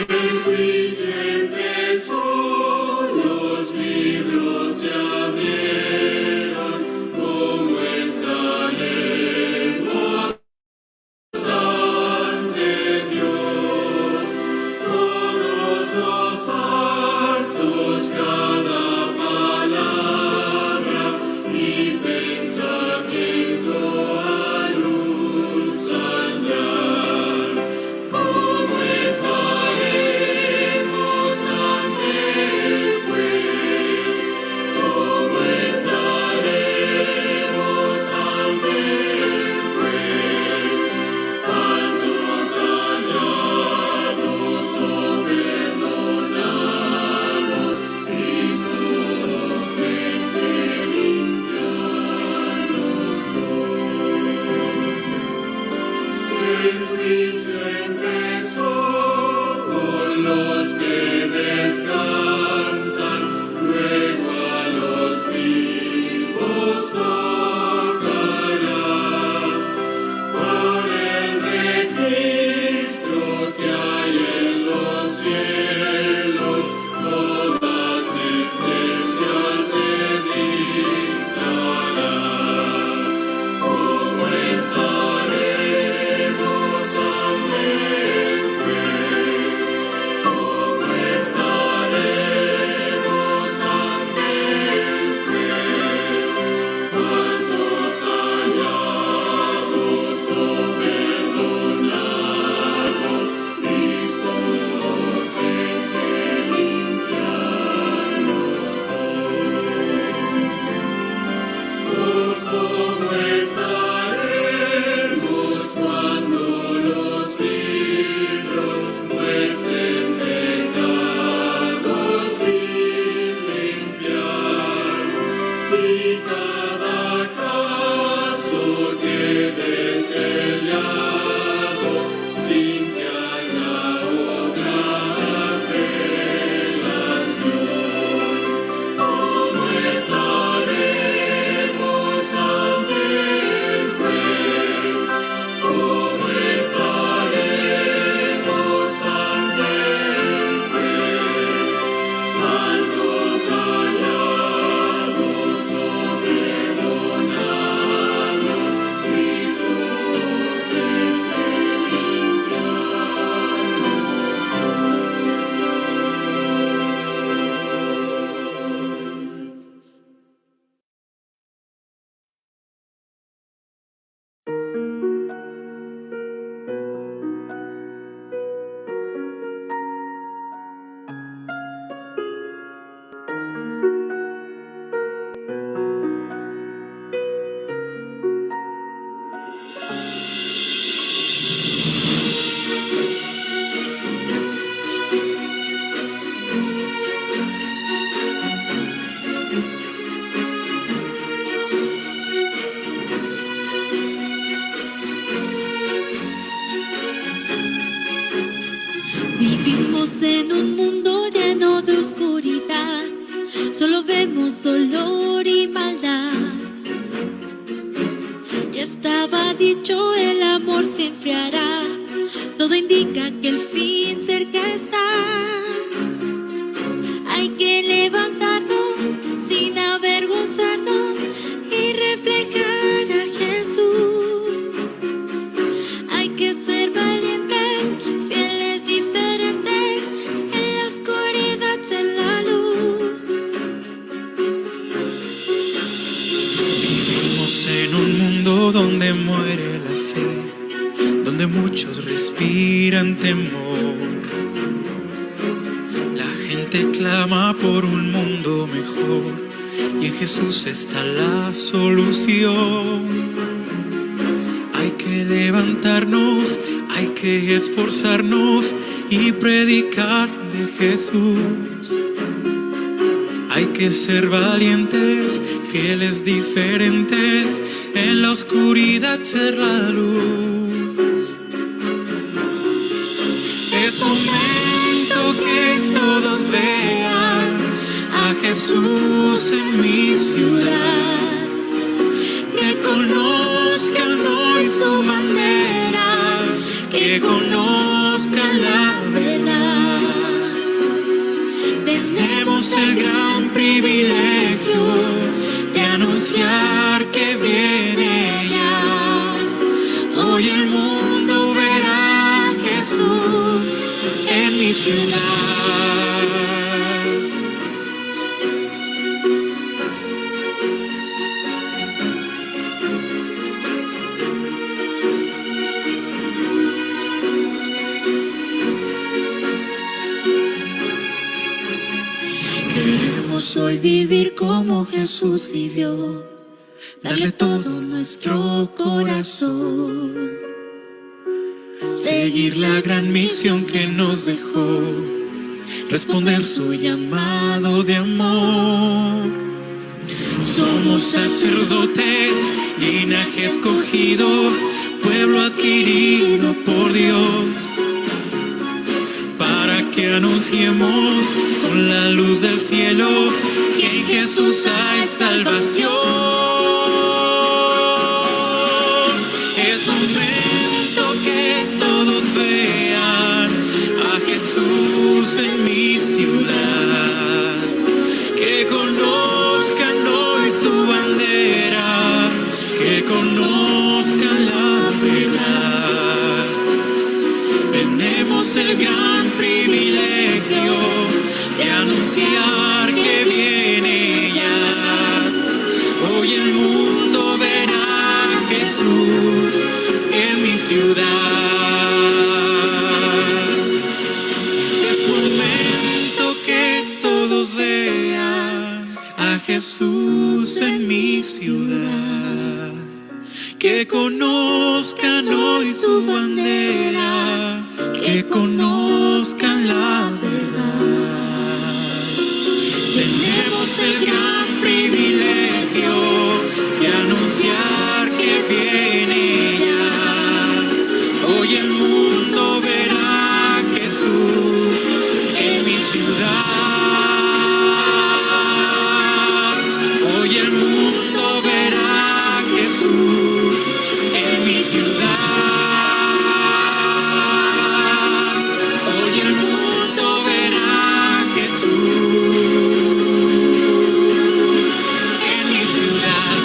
El juicio empezó, los libros se abrieron, como estaremos ante Dios. Todos los actos, cada palabra y pensamiento a luz saldrán. ¿Cómo estaremos ante el juez? ¿Cómo estaremos ante el juez? Faltos, dañados o perdonados, Cristo ofrece limpiarnos hoy. El juicio empezó con los que descansan, luego a los vivos tocará. Por el registro que hay en los cielos, todas sentencias se dictarán. ¿Cómo estaremos ante el juez? ¿Cómo estaremos ante el juez? Faltos, dañados o perdonados, Cristo ofrece limpiarnos hoy. ¿Cómo estaremos cuando los libros muestren pecados sin limpiar y cada caso quede sellado sin que haya otra apelación? ¿Cómo estaremos ante el juez? ¿Cómo estaremos ante el juez? Faltos, dañados o perdonados, Cristo ofrece Vivimos en un mundo lleno de oscuridad, solo vemos dolor y maldad. Ya estaba dicho, el amor se enfriará, todo indica que el fin cerca está. Hay que levantarnos sin avergonzarnos y reflejar a Jesús. Hay que ser valientes, fieles, diferentes, en la oscuridad ser la luz. Vivimos en un mundo donde muere la fe, donde muchos respiran temor. La gente clama por un mundo mejor y en Jesús está la solución. Hay que levantarnos, hay que esforzarnos y predicar de Jesús. Hay que ser valientes, fieles, diferentes, en la oscuridad ser la luz. Es momento que todos vean a Jesús en mi ciudad, que conozcan hoy su bandera, que conozcan la verdad. tenemos el gran privilegio de anunciar que viene ya. Hoy el mundo verá a Jesús en mi ciudad. Queremos hoy vivir como Jesús vivió, darle todo nuestro corazón, seguir la gran misión que nos dejó, responder su llamado de amor. Somos sacerdotes, linaje escogido, pueblo adquirido por Dios, para que anunciemos con la luz del cielo que en Jesús hay salvación. Es momento que todos vean a Jesús en mi ciudad, que conozcan hoy su bandera, que conozcan la verdad. Tenemos el gran privilegio de anunciar que viene ya. Hoy el mundo verá a Jesús en mi ciudad. Es momento que todos vean a Jesús en mi ciudad, que conozcan hoy su bandera, que conozcan la verdad. Tenemos el gran privilegio de anunciar que viene ya. Hoy el mundo verá a Jesús en mi ciudad. Hoy el mundo verá a Jesús en mi ciudad. Hoy el mundo verá a Jesús en mi ciudad.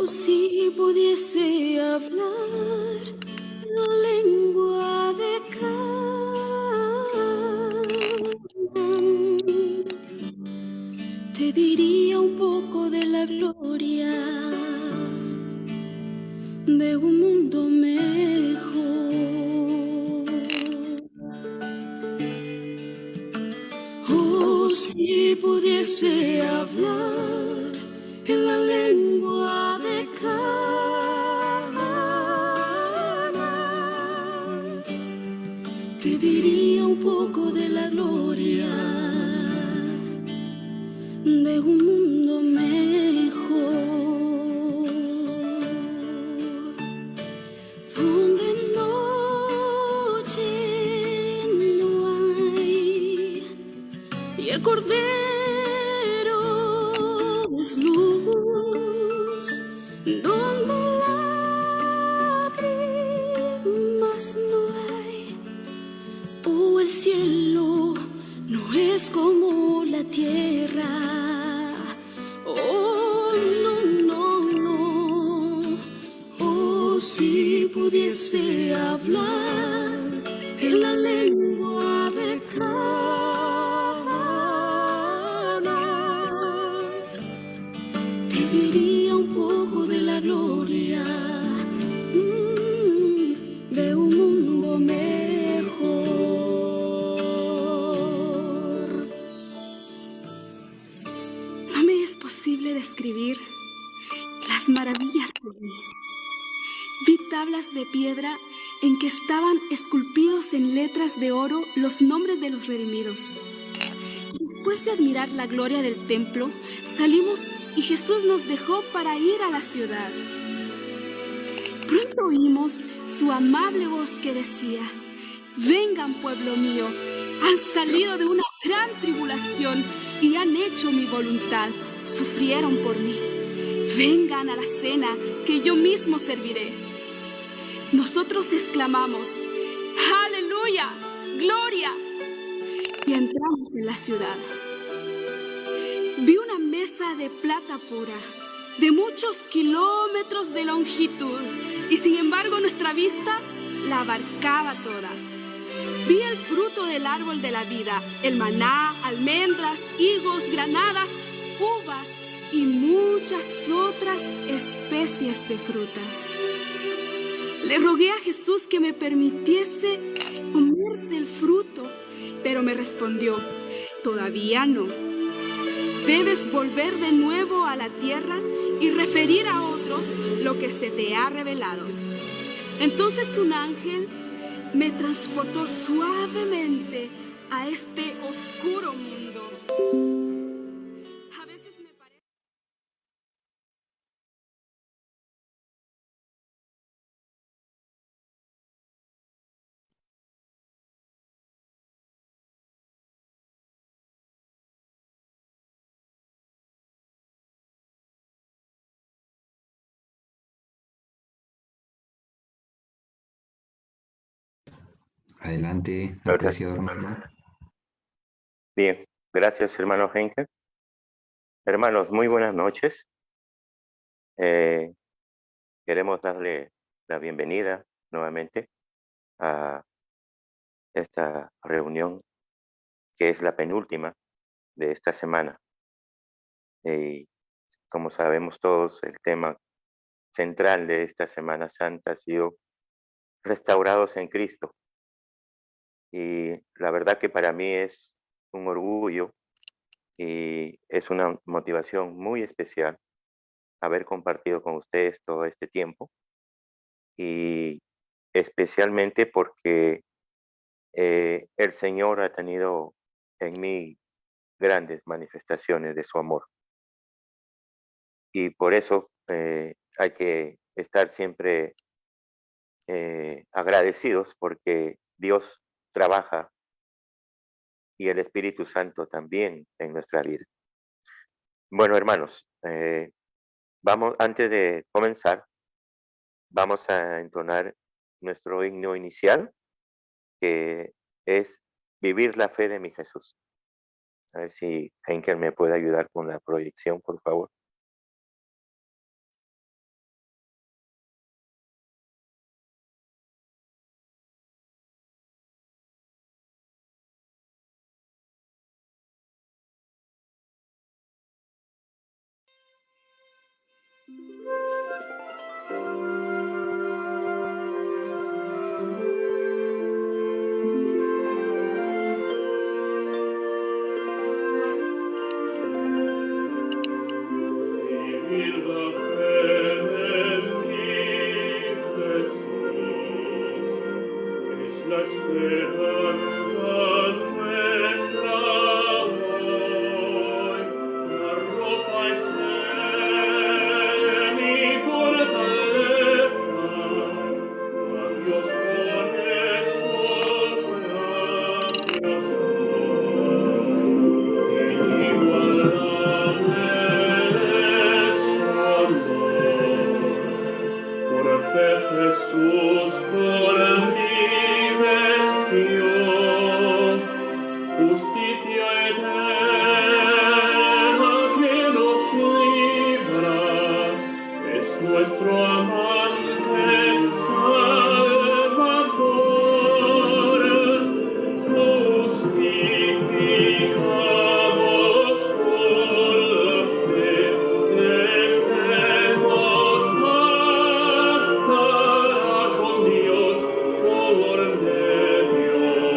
Si pudiese hablar la lengua de Canaán, te diría un poco de la gloria de un mundo mejor. Oh, si pudiese hablar en la lengua de Canaán, te diría un poco de la gloria de un mundo mejor, donde noche no hay y el Cordero es luz, donde lágrimas no hay. Oh, el cielo no es como la tierra. Oh, no, no, no. Oh, si pudiese hablar en la lengua de Canaán, te diría tablas de piedra en que estaban esculpidos en letras de oro los nombres de los redimidos. Después de admirar la gloria del templo, salimos y Jesús nos dejó para ir a la ciudad. Pronto oímos su amable voz que decía: vengan, pueblo mío, han salido de una gran tribulación y han hecho mi voluntad, sufrieron por mí. Vengan a la cena que yo mismo serviré. Nosotros exclamamos: ¡Aleluya! ¡Gloria! Y entramos en la ciudad. Vi una mesa de plata pura, de muchos kilómetros de longitud, y sin embargo nuestra vista la abarcaba toda. Vi el fruto del árbol de la vida, el maná, almendras, higos, granadas, uvas y muchas otras especies de frutas. Le rogué a Jesús que me permitiese comer del fruto, pero me respondió: todavía no. Debes volver de nuevo a la tierra y referir a otros lo que se te ha revelado. Entonces un ángel me transportó suavemente a este oscuro mundo. A veces me parece... Adelante, Gracias. apreciado hermano. Bien, gracias hermano Henkel. Hermanos, muy buenas noches. Queremos darle la bienvenida nuevamente a esta reunión que es la penúltima de esta semana. Y como sabemos todos, el tema central de esta Semana Santa ha sido restaurados en Cristo. Y la verdad que para mí es un orgullo y es una motivación muy especial haber compartido con ustedes todo este tiempo, y especialmente porque el Señor ha tenido en mí grandes manifestaciones de su amor, y por eso hay que estar siempre agradecidos, porque Dios trabaja y el Espíritu Santo también en nuestra vida. Bueno, hermanos, antes de comenzar, vamos a entonar nuestro himno inicial, que es Vivir la fe de mi Jesús. A ver si Henkel me puede ayudar con la proyección, por favor. Vivir la fe en mi Jesús es la esperanza nuestra hoy, la roca es Él mi fortaleza, a Dios por eso gracias doy. Inigualable por fe Jesús por mí venció, justicia eterna que nos libra, es nuestro amante Salvador, justificados por la fe, debemos estar con Dios por medio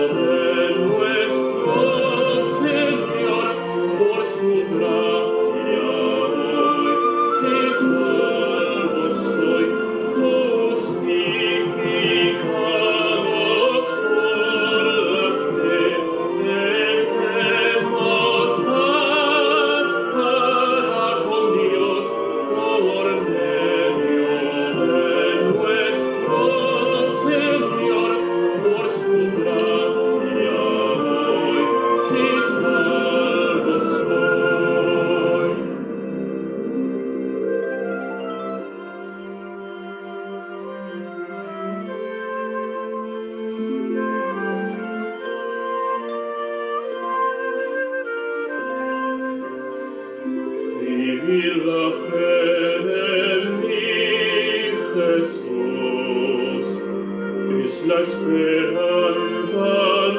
la esperanza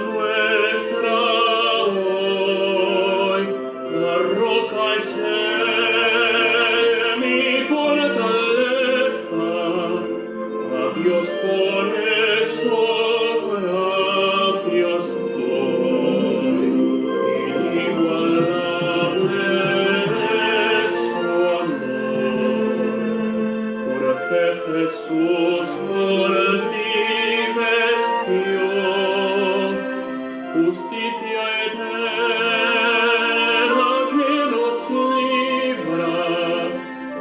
nuestra hoy, la roca es mi fortaleza, a Dios por eso gracias doy, inigualable es su amor, por fe Jesús por mí venció, justicia eterna que nos libra,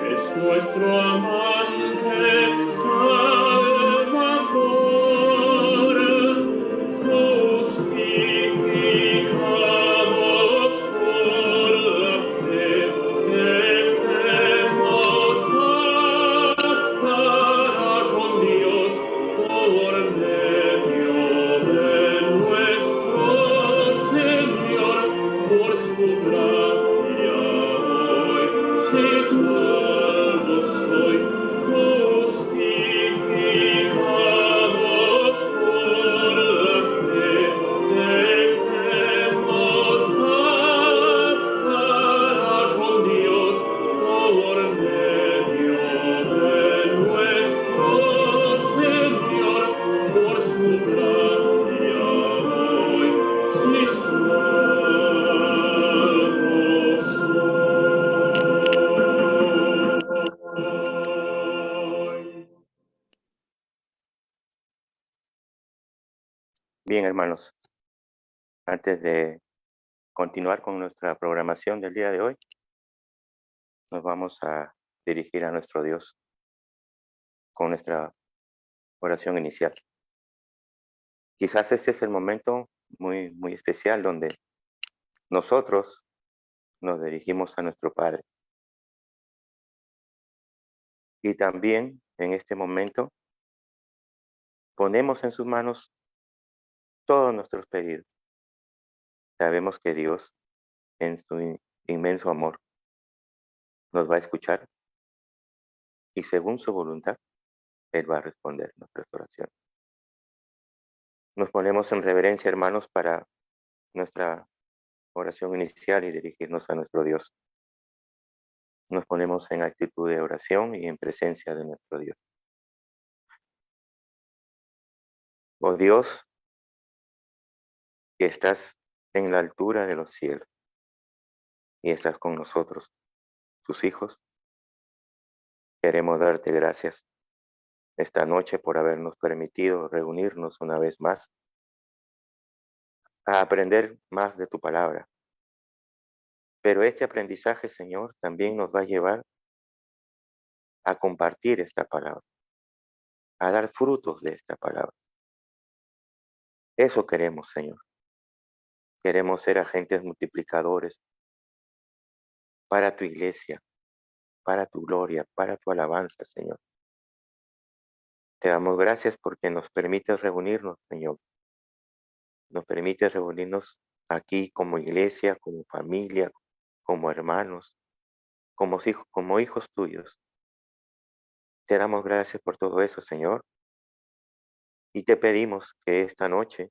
es nuestro amante Salvador, justificados por la fe, tenemos paz para con Dios por medio de nuestro Señor, por su gracia hoy, si salvo soy, justificados por la fe, tenemos paz para con Dios por medio de nuestro Señor, por su gracia hoy, si salvo soy. Bien, hermanos, antes de continuar con nuestra programación del día de hoy, nos vamos a dirigir a nuestro Dios con nuestra oración inicial. Quizás este es el momento muy especial donde nosotros nos dirigimos a nuestro Padre. Y también en este momento ponemos en sus manos todos nuestros pedidos. Sabemos que Dios, en su inmenso amor, nos va a escuchar y según su voluntad, Él va a responder nuestras oraciones. Nos ponemos en reverencia, hermanos, para nuestra oración inicial y dirigirnos a nuestro Dios. Nos ponemos en actitud de oración y en presencia de nuestro Dios. Oh Dios, que estás en la altura de los cielos y estás con nosotros, tus hijos, queremos darte gracias esta noche por habernos permitido reunirnos una vez más a aprender más de tu palabra. Pero este aprendizaje, Señor, también nos va a llevar a compartir esta palabra, a dar frutos de esta palabra. Eso queremos, Señor. Queremos ser agentes multiplicadores para tu iglesia, para tu gloria, para tu alabanza, Señor. Te damos gracias porque nos permites reunirnos, Señor. Nos permites reunirnos aquí como iglesia, como familia, como hermanos, como hijos tuyos. Te damos gracias por todo eso, Señor. Y te pedimos que esta noche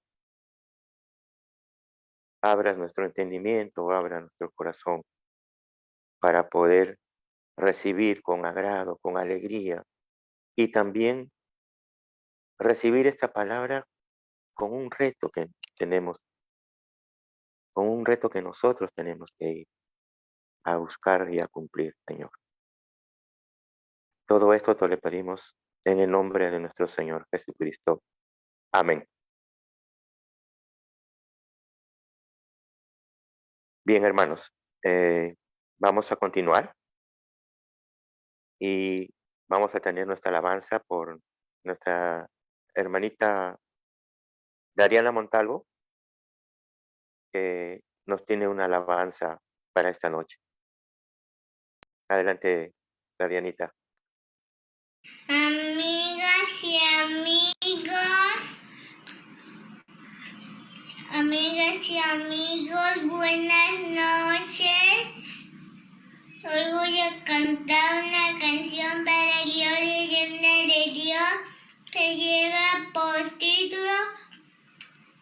abras nuestro entendimiento, abra nuestro corazón para poder recibir con agrado, con alegría y también recibir esta palabra con un reto que tenemos, con un reto que nosotros tenemos que ir a buscar y a cumplir, Señor. Todo esto te lo pedimos en el nombre de nuestro Señor Jesucristo. Amén. Bien, hermanos, vamos a continuar y vamos a tener nuestra alabanza por nuestra hermanita Dariana Montalvo, que nos tiene una alabanza para esta noche. Adelante, Darianita. Amigas y amigos, buenas noches. Hoy voy a cantar una canción para gloria y honra de Dios que lleva por título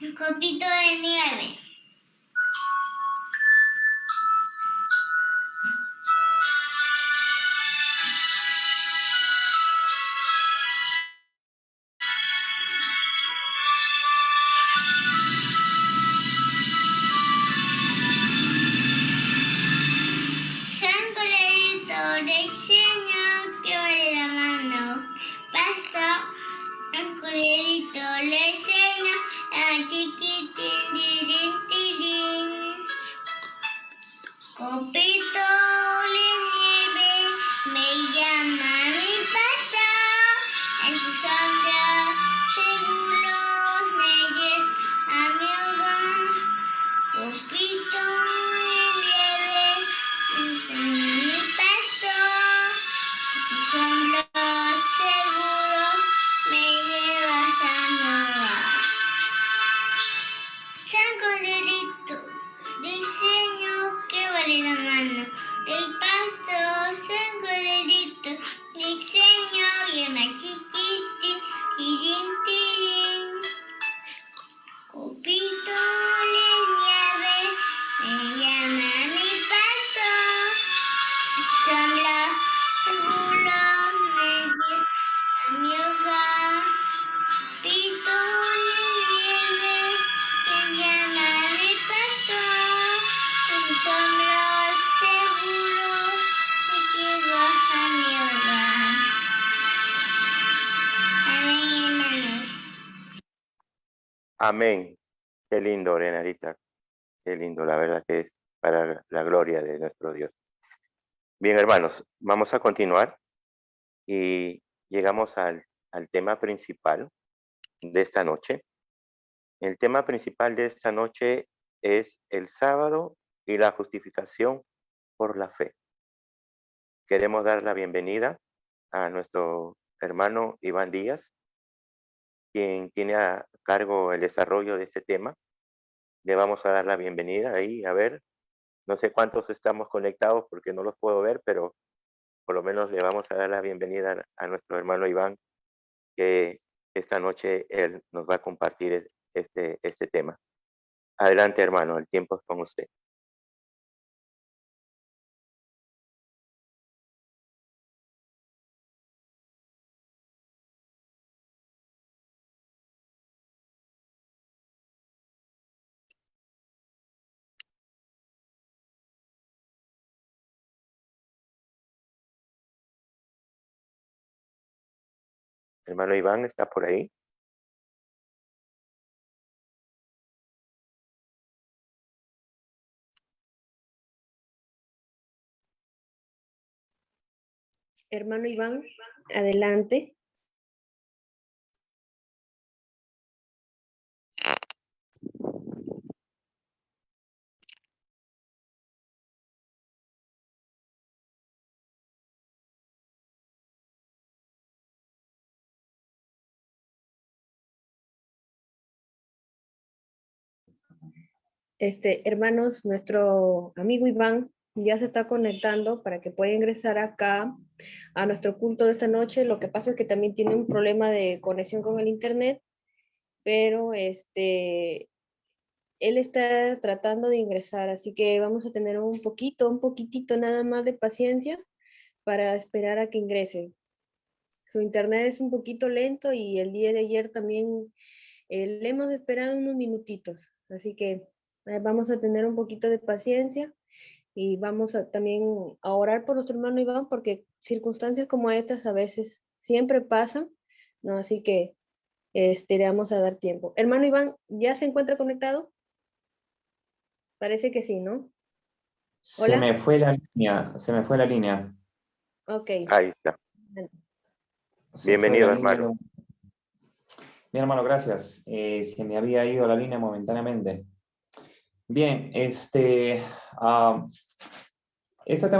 Un copito de nieve. San Coladito, diseño que vale la mano. Basta un coladito, le enseño a chiquitín, tirín, tirín. Copito de nieve, me llama mi papá. En su sombra seguro me lleva a mi hogar. Copito de nieve, mi pastor. En su sombra seguro me llevas a mi hogar. San Coladito, diseño que vale la mano. Del pasto, San Coladito, diseño llama chiquitín, tirín, tirín. Copito de nieve, me llama mi pastor. Sombra seguro me lleva a mi hogar. Copito de nieve, me llama mi pastor. En sombra seguro me lleva a mi hogar. Amén, hermanos. Amén. Qué lindo, Renarita. Qué lindo, la verdad que es para la gloria de nuestro Dios. Bien, hermanos, vamos a continuar y llegamos al tema principal de esta noche. El tema principal de esta noche es el sábado y la justificación por la fe. Queremos dar la bienvenida a nuestro hermano Iván Díaz, quien tiene a cargo el desarrollo de este tema. Le vamos a dar la bienvenida ahí, a ver, no sé cuántos estamos conectados porque no los puedo ver, pero por lo menos le vamos a dar la bienvenida a nuestro hermano Iván, que esta noche él nos va a compartir este tema. Adelante, hermano, el tiempo es con usted. Hermano Iván, ¿está por ahí? Hermano Iván, adelante. Hermanos, nuestro amigo Iván ya se está conectando para que pueda ingresar acá a nuestro culto de esta noche. Lo que pasa es que también tiene un problema de conexión con el internet, pero él está tratando de ingresar, así que vamos a tener un poquitito nada más de paciencia para esperar a que ingrese. Su internet es un poquito lento y el día de ayer también le hemos esperado unos minutitos, así que vamos a tener un poquito de paciencia y vamos a también a orar por nuestro hermano Iván, porque circunstancias como estas a veces siempre pasan, ¿no? Así que le vamos a dar tiempo. Hermano Iván, ¿ya se encuentra conectado? Parece que sí, ¿no? Se Hola. me fue la línea. Ok. Ahí está. Se Bienvenido, fue la línea hermano. Bien, hermano, gracias. Se me había ido la línea momentáneamente. Bien, este tema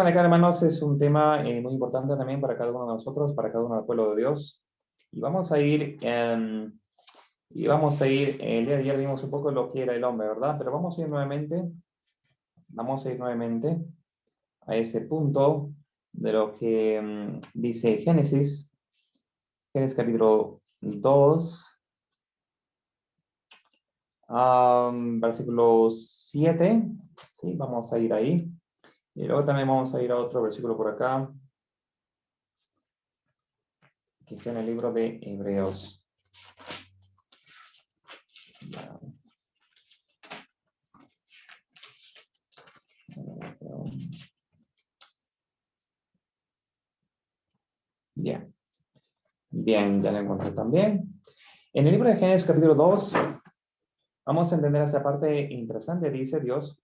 de acá, hermanos, es un tema muy importante también para cada uno de nosotros, para cada uno del pueblo de Dios. Y vamos a ir, el día de ayer vimos un poco lo que era el hombre, ¿verdad? Pero vamos a ir nuevamente a ese punto de lo que dice Génesis capítulo 2, Versículo 7, ¿sí? Vamos a ir ahí. Y luego también vamos a ir a otro versículo por acá, que está en el libro de Hebreos. Ya. Bien, ya lo encontré también. En el libro de Génesis capítulo 2, vamos a entender esta parte interesante. Dice Dios: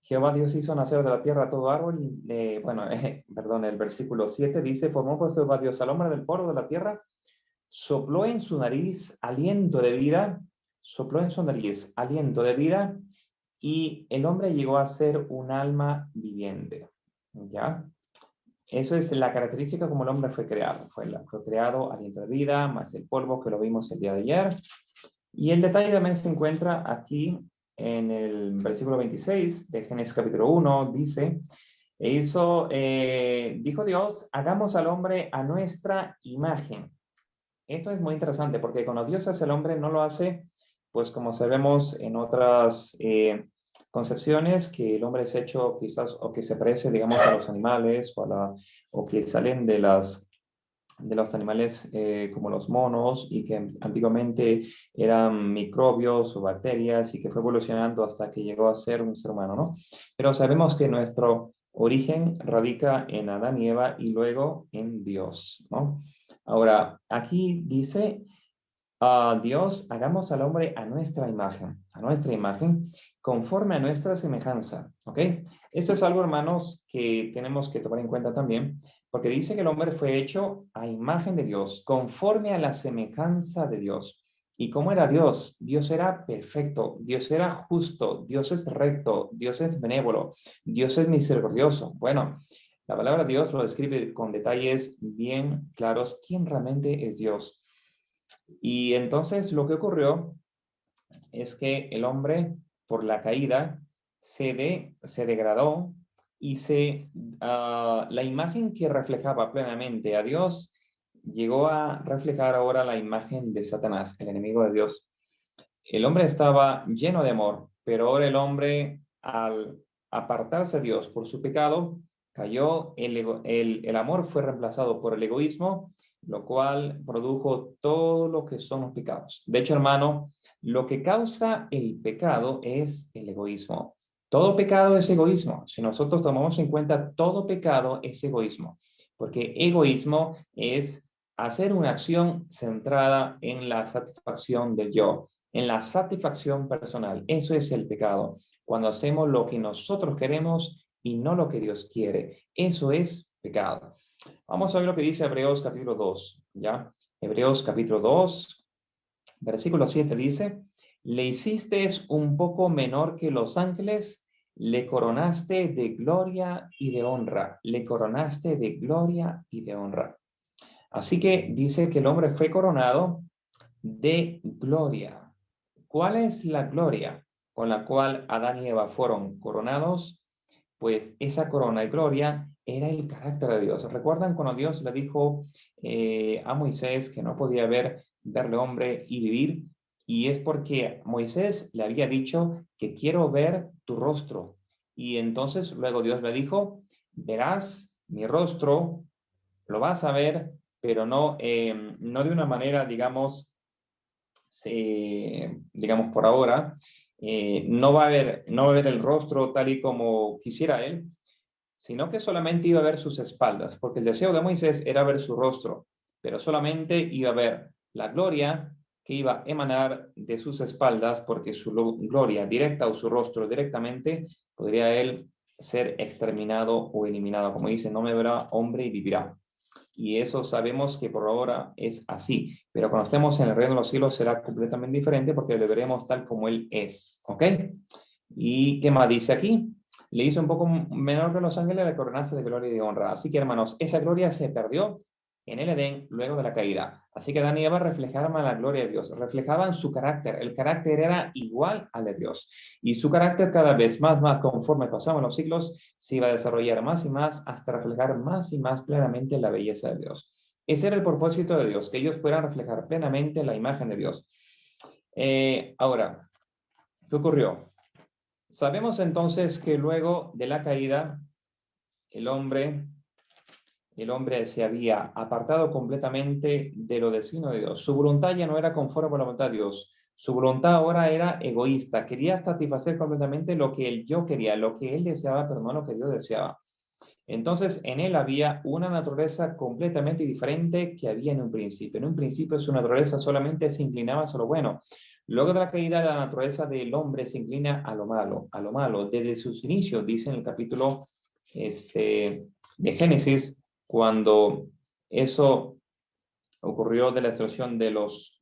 Jehová Dios hizo nacer de la tierra todo árbol. Perdón, el versículo 7 dice: formó pues Jehová Dios al hombre del polvo de la tierra, sopló en su nariz aliento de vida, y el hombre llegó a ser un alma viviente. ¿Ya? Eso es la característica como el hombre fue creado. Fue creado aliento de vida, más el polvo que lo vimos el día de ayer. Y el detalle también se encuentra aquí en el versículo 26 de Génesis capítulo 1. Dice: dijo Dios, hagamos al hombre a nuestra imagen. Esto es muy interesante porque cuando Dios hace al hombre, no lo hace, pues como sabemos en otras concepciones, que el hombre es hecho quizás, o que se parece, digamos, a los animales, o que salen de los animales como los monos, y que antiguamente eran microbios o bacterias, y que fue evolucionando hasta que llegó a ser un ser humano, ¿no? Pero sabemos que nuestro origen radica en Adán y Eva y luego en Dios, ¿no? Ahora, aquí dice: Dios, hagamos al hombre a nuestra imagen, conforme a nuestra semejanza, ¿ok? Esto es algo, hermanos, que tenemos que tomar en cuenta también, porque dice que el hombre fue hecho a imagen de Dios, conforme a la semejanza de Dios. ¿Y cómo era Dios? Dios era perfecto, Dios era justo, Dios es recto, Dios es benévolo, Dios es misericordioso. Bueno, la palabra Dios lo describe con detalles bien claros quién realmente es Dios. Y entonces lo que ocurrió es que el hombre, por la caída, se degradó, y la imagen que reflejaba plenamente a Dios llegó a reflejar ahora la imagen de Satanás, el enemigo de Dios. El hombre estaba lleno de amor, pero ahora el hombre, al apartarse de Dios por su pecado, cayó, el amor fue reemplazado por el egoísmo, lo cual produjo todo lo que son los pecados. De hecho, hermano, lo que causa el pecado es el egoísmo. Todo pecado es egoísmo. Si nosotros tomamos en cuenta, todo pecado es egoísmo, porque egoísmo es hacer una acción centrada en la satisfacción del yo, en la satisfacción personal. Eso es el pecado. Cuando hacemos lo que nosotros queremos y no lo que Dios quiere. Eso es pecado. Vamos a ver lo que dice Hebreos capítulo 2, ¿ya? Hebreos capítulo 2, versículo 7 dice: le hiciste un poco menor que los ángeles, le coronaste de gloria y de honra. Le coronaste de gloria y de honra. Así que dice que el hombre fue coronado de gloria. ¿Cuál es la gloria con la cual Adán y Eva fueron coronados? Pues esa corona de gloria era el carácter de Dios. ¿Recuerdan cuando Dios le dijo a Moisés que no podía verle hombre y vivir? Y es porque Moisés le había dicho que quiero ver tu rostro. Y entonces luego Dios le dijo: verás mi rostro, lo vas a ver, pero no de una manera, digamos por ahora. No va a ver el rostro tal y como quisiera él, sino que solamente iba a ver sus espaldas, porque el deseo de Moisés era ver su rostro, pero solamente iba a ver la gloria que iba a emanar de sus espaldas, porque su gloria directa o su rostro directamente podría él ser exterminado o eliminado. Como dice: no me verá hombre y vivirá. Y eso sabemos que por ahora es así, pero cuando estemos en el reino de los cielos será completamente diferente, porque le veremos tal como él es, ¿ok? ¿Y qué más dice aquí? Le hizo un poco menor que los ángeles, la coronaste de gloria y de honra. Así que, hermanos, esa gloria se perdió en el Edén luego de la caída. Así que Adán y Eva reflejaban la gloria de Dios, reflejaban su carácter. El carácter era igual al de Dios. Y su carácter cada vez más conforme pasaban los siglos, se iba a desarrollar más y más hasta reflejar más y más plenamente la belleza de Dios. Ese era el propósito de Dios, que ellos puedan reflejar plenamente la imagen de Dios. Ahora, ¿qué ocurrió? Sabemos entonces que luego de la caída, el hombre se había apartado completamente de lo destino de Dios. Su voluntad ya no era conforme a la voluntad de Dios. Su voluntad ahora era egoísta. Quería satisfacer completamente lo que él yo quería, lo que él deseaba, pero no lo que Dios deseaba. Entonces, en él había una naturaleza completamente diferente que había en un principio. En un principio su naturaleza solamente se inclinaba hacia lo bueno. Luego de la caída, la naturaleza del hombre se inclina a lo malo. Desde sus inicios, dice en el capítulo de Génesis, cuando eso ocurrió de la destrucción de los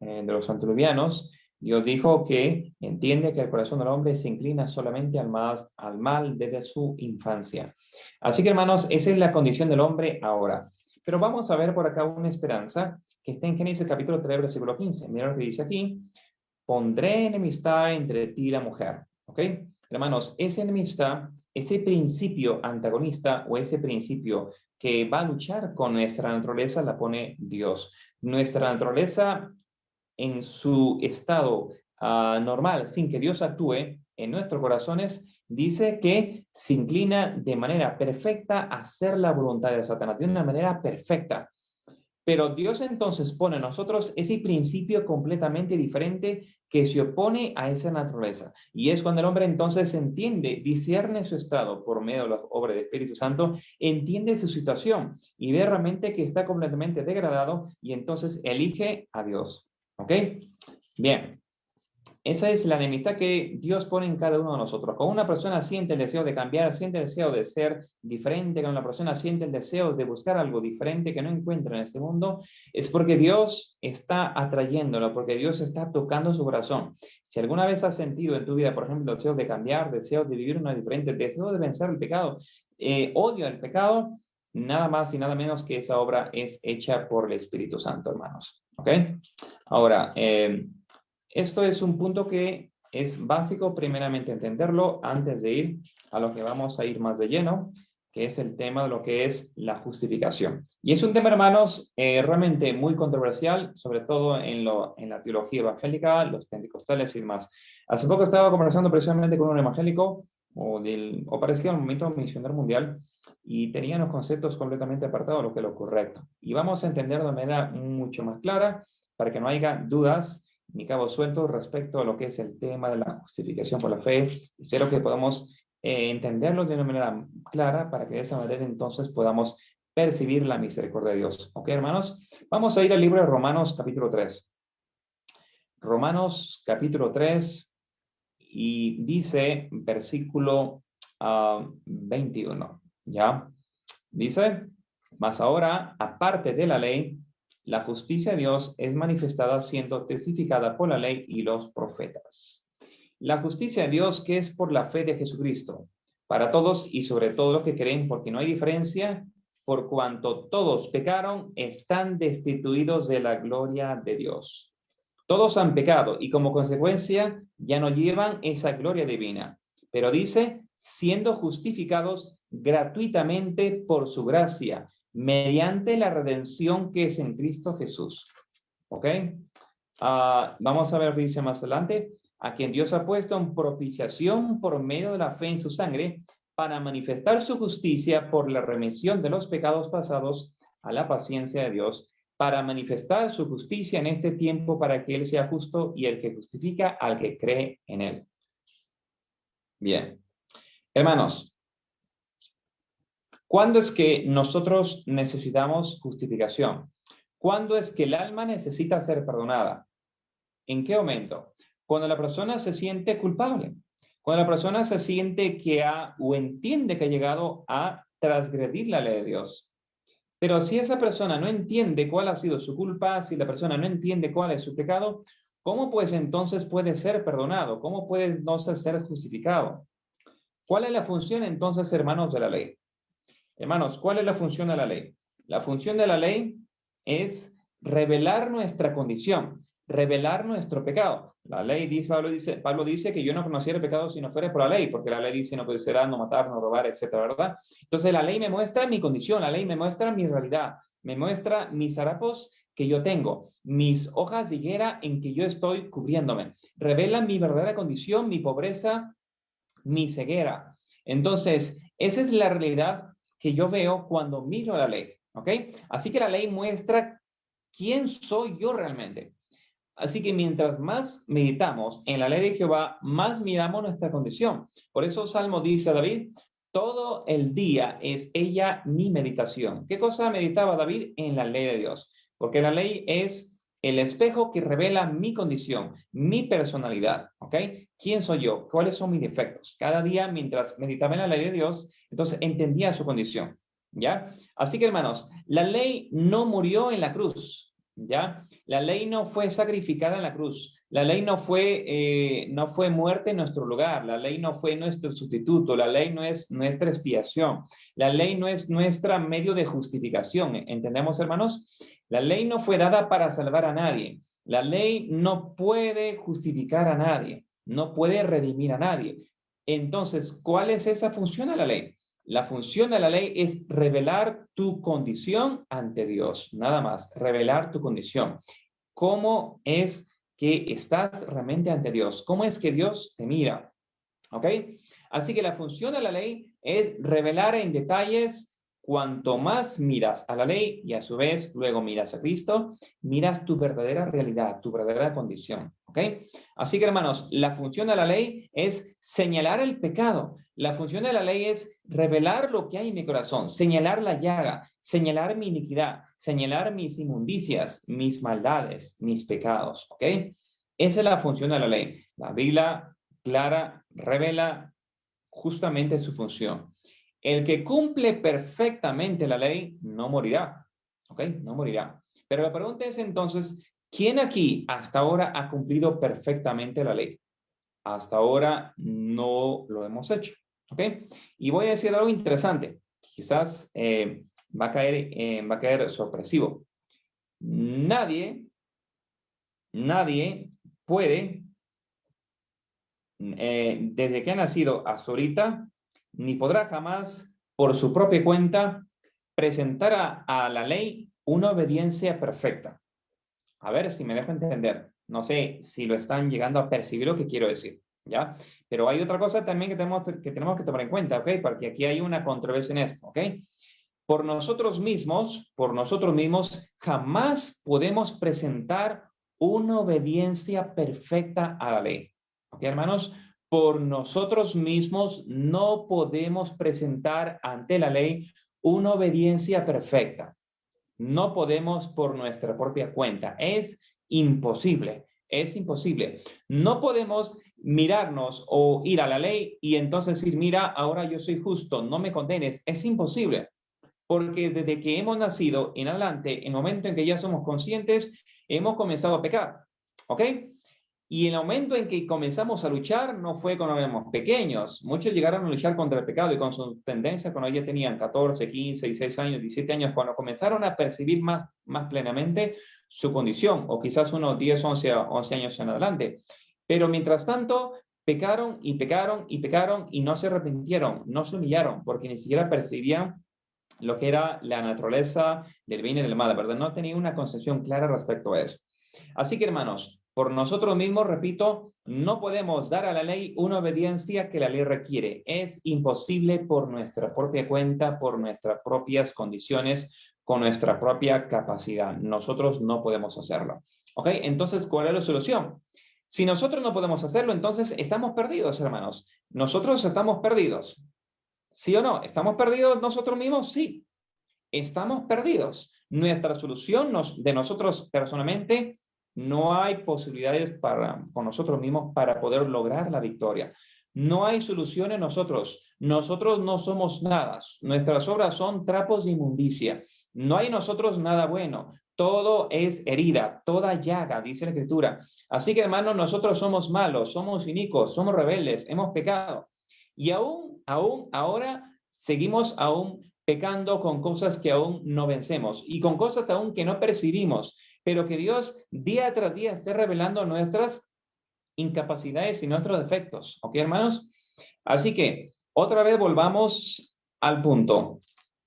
antediluvianos, Dios dijo que entiende que el corazón del hombre se inclina solamente al mal desde su infancia. Así que, hermanos, esa es la condición del hombre ahora. Pero vamos a ver por acá una esperanza que está en Génesis capítulo 3, versículo 15. Mira lo que dice aquí. Pondré enemistad entre ti y la mujer. ¿Ok? Hermanos, esa enemistad, ese principio antagonista o ese principio que va a luchar con nuestra naturaleza la pone Dios. Nuestra naturaleza en su estado normal, sin que Dios actúe en nuestros corazones, dice que se inclina de manera perfecta a hacer la voluntad de Satanás, de una manera perfecta. Pero Dios entonces pone en nosotros ese principio completamente diferente que se opone a esa naturaleza. Y es cuando el hombre entonces entiende, discierne su estado por medio de la obra del Espíritu Santo, entiende su situación y ve realmente que está completamente degradado y entonces elige a Dios. ¿Ok? Bien. Esa es la enemistad que Dios pone en cada uno de nosotros. Cuando una persona siente el deseo de cambiar, siente el deseo de ser diferente, cuando una persona siente el deseo de buscar algo diferente que no encuentra en este mundo, es porque Dios está atrayéndolo, porque Dios está tocando su corazón. Si alguna vez has sentido en tu vida, por ejemplo, deseos de cambiar, deseos de vivir una diferente, deseo de vencer el pecado, odio al pecado, nada más y nada menos que esa obra es hecha por el Espíritu Santo, hermanos. ¿Ok? Ahora, esto es un punto que es básico primeramente entenderlo antes de ir a lo que vamos a ir más de lleno, que es el tema de lo que es la justificación. Y es un tema, hermanos, realmente muy controversial, sobre todo en la teología evangélica, los pentecostales y demás. Hace poco estaba conversando precisamente con un evangélico, o parecido al movimiento misionero mundial, y tenían los conceptos completamente apartados de lo que es lo correcto. Y vamos a entender de manera mucho más clara, para que no haya dudas ni cabos sueltos respecto a lo que es el tema de la justificación por la fe. Espero que podamos entenderlo de una manera clara para que de esa manera entonces podamos percibir la misericordia de Dios. ¿Ok, hermanos? Vamos a ir al libro de Romanos capítulo 3. Romanos capítulo 3 y dice versículo 21. ¿Ya? Dice, mas ahora, aparte de la ley, la justicia de Dios es manifestada siendo testificada por la ley y los profetas. La justicia de Dios que es por la fe de Jesucristo, para todos y sobre todo los que creen, porque no hay diferencia, por cuanto todos pecaron, están destituidos de la gloria de Dios. Todos han pecado y como consecuencia ya no llevan esa gloria divina. Pero dice, siendo justificados gratuitamente por su gracia, mediante la redención que es en Cristo Jesús. ¿Ok? Vamos a ver lo que dice más adelante. A quien Dios ha puesto en propiciación por medio de la fe en su sangre, para manifestar su justicia por la remisión de los pecados pasados a la paciencia de Dios, para manifestar su justicia en este tiempo para que Él sea justo y el que justifica al que cree en Él. Bien. Hermanos, ¿cuándo es que nosotros necesitamos justificación? ¿Cuándo es que el alma necesita ser perdonada? ¿En qué momento? Cuando la persona se siente culpable. Cuando la persona se siente que o entiende que ha llegado a transgredir la ley de Dios. Pero si esa persona no entiende cuál ha sido su culpa, si la persona no entiende cuál es su pecado, ¿cómo pues entonces puede ser perdonado? ¿Cómo puede entonces ser justificado? ¿Cuál es la función entonces, hermanos, de la ley? Hermanos, ¿cuál es la función de la ley? La función de la ley es revelar nuestra condición, revelar nuestro pecado. La ley dice, Pablo dice que yo no conociera el pecado si no fuera por la ley, porque la ley dice no codecerás, no matar, no robar, etcétera, ¿verdad? Entonces la ley me muestra mi condición, la ley me muestra mi realidad, me muestra mis harapos que yo tengo, mis hojas de higuera en que yo estoy cubriéndome. Revela mi verdadera condición, mi pobreza, mi ceguera. Entonces, esa es la realidad que yo veo cuando miro la ley, ¿ok? Así que la ley muestra quién soy yo realmente. Así que mientras más meditamos en la ley de Jehová, más miramos nuestra condición. Por eso Salmo dice a David, todo el día es ella mi meditación. ¿Qué cosa meditaba David? En la ley de Dios. Porque la ley es el espejo que revela mi condición, mi personalidad, ¿ok? ¿Quién soy yo? ¿Cuáles son mis defectos? Cada día, mientras meditaba en la ley de Dios, entonces entendía su condición, ¿ya? Así que, hermanos, la ley no murió en la cruz, ¿ya? La ley no fue sacrificada en la cruz. La ley no fue muerte en nuestro lugar. La ley no fue nuestro sustituto. La ley no es nuestra expiación. La ley no es nuestro medio de justificación. ¿Entendemos, hermanos? La ley no fue dada para salvar a nadie. La ley no puede justificar a nadie. No puede redimir a nadie. Entonces, ¿cuál es esa función de la ley? La función de la ley es revelar tu condición ante Dios. Nada más, revelar tu condición. ¿Cómo es que estás realmente ante Dios? ¿Cómo es que Dios te mira? ¿Ok? Así que la función de la ley es revelar en detalles. Cuanto más miras a la ley y a su vez luego miras a Cristo, miras tu verdadera realidad, tu verdadera condición. ¿Ok? Así que, hermanos, la función de la ley es señalar el pecado. La función de la ley es revelar lo que hay en mi corazón, señalar la llaga, señalar mi iniquidad, señalar mis inmundicias, mis maldades, mis pecados. ¿Ok? Esa es la función de la ley. La Biblia clara revela justamente su función. El que cumple perfectamente la ley no morirá. ¿Ok? No morirá. Pero la pregunta es entonces, ¿quién aquí hasta ahora ha cumplido perfectamente la ley? Hasta ahora no lo hemos hecho. ¿Ok? Y voy a decir algo interesante. Quizás va a caer sorpresivo. Nadie puede, desde que ha nacido hasta ahorita, ni podrá jamás, por su propia cuenta, presentar a la ley una obediencia perfecta. A ver si me dejo entender. No sé si lo están llegando a percibir lo que quiero decir, ¿ya? Pero hay otra cosa también que tenemos que tomar en cuenta, ¿ok? Porque aquí hay una controversia en esto, ¿ok? Por nosotros mismos, jamás podemos presentar una obediencia perfecta a la ley. ¿Ok, hermanos? Por nosotros mismos no podemos presentar ante la ley una obediencia perfecta. No podemos por nuestra propia cuenta. Es imposible. Es imposible. No podemos mirarnos o ir a la ley y entonces decir, mira, ahora yo soy justo, no me condenes. Es imposible. Porque desde que hemos nacido en adelante, en el momento en que ya somos conscientes, hemos comenzado a pecar. ¿Ok? Y en el momento en que comenzamos a luchar, no fue cuando éramos pequeños. Muchos llegaron a luchar contra el pecado y con su tendencia cuando ya tenían 14, 15, 16 años, 17 años, cuando comenzaron a percibir más plenamente su condición, o quizás unos 10, 11 años en adelante. Pero mientras tanto, pecaron y pecaron y pecaron y no se arrepintieron, no se humillaron, porque ni siquiera percibían lo que era la naturaleza del bien y del mal, ¿verdad? No tenían una concepción clara respecto a eso. Así que, hermanos, por nosotros mismos, repito, no podemos dar a la ley una obediencia que la ley requiere. Es imposible por nuestra propia cuenta, por nuestras propias condiciones, con nuestra propia capacidad. Nosotros no podemos hacerlo. ¿Ok? Entonces, ¿cuál es la solución? Si nosotros no podemos hacerlo, entonces estamos perdidos, hermanos. Nosotros estamos perdidos. ¿Sí o no? ¿Estamos perdidos nosotros mismos? Sí. Estamos perdidos. Nuestra solución de nosotros personalmente, no hay posibilidades con nosotros mismos para poder lograr la victoria. No hay solución en nosotros. Nosotros no somos nada. Nuestras obras son trapos de inmundicia. No hay en nosotros nada bueno. Todo es herida, toda llaga, dice la Escritura. Así que, hermanos, nosotros somos malos, somos inicuos, somos rebeldes, hemos pecado. Y aún ahora seguimos pecando con cosas que aún no vencemos y con cosas aún que no percibimos, pero que Dios día tras día esté revelando nuestras incapacidades y nuestros defectos. ¿Ok, hermanos? Así que, otra vez volvamos al punto.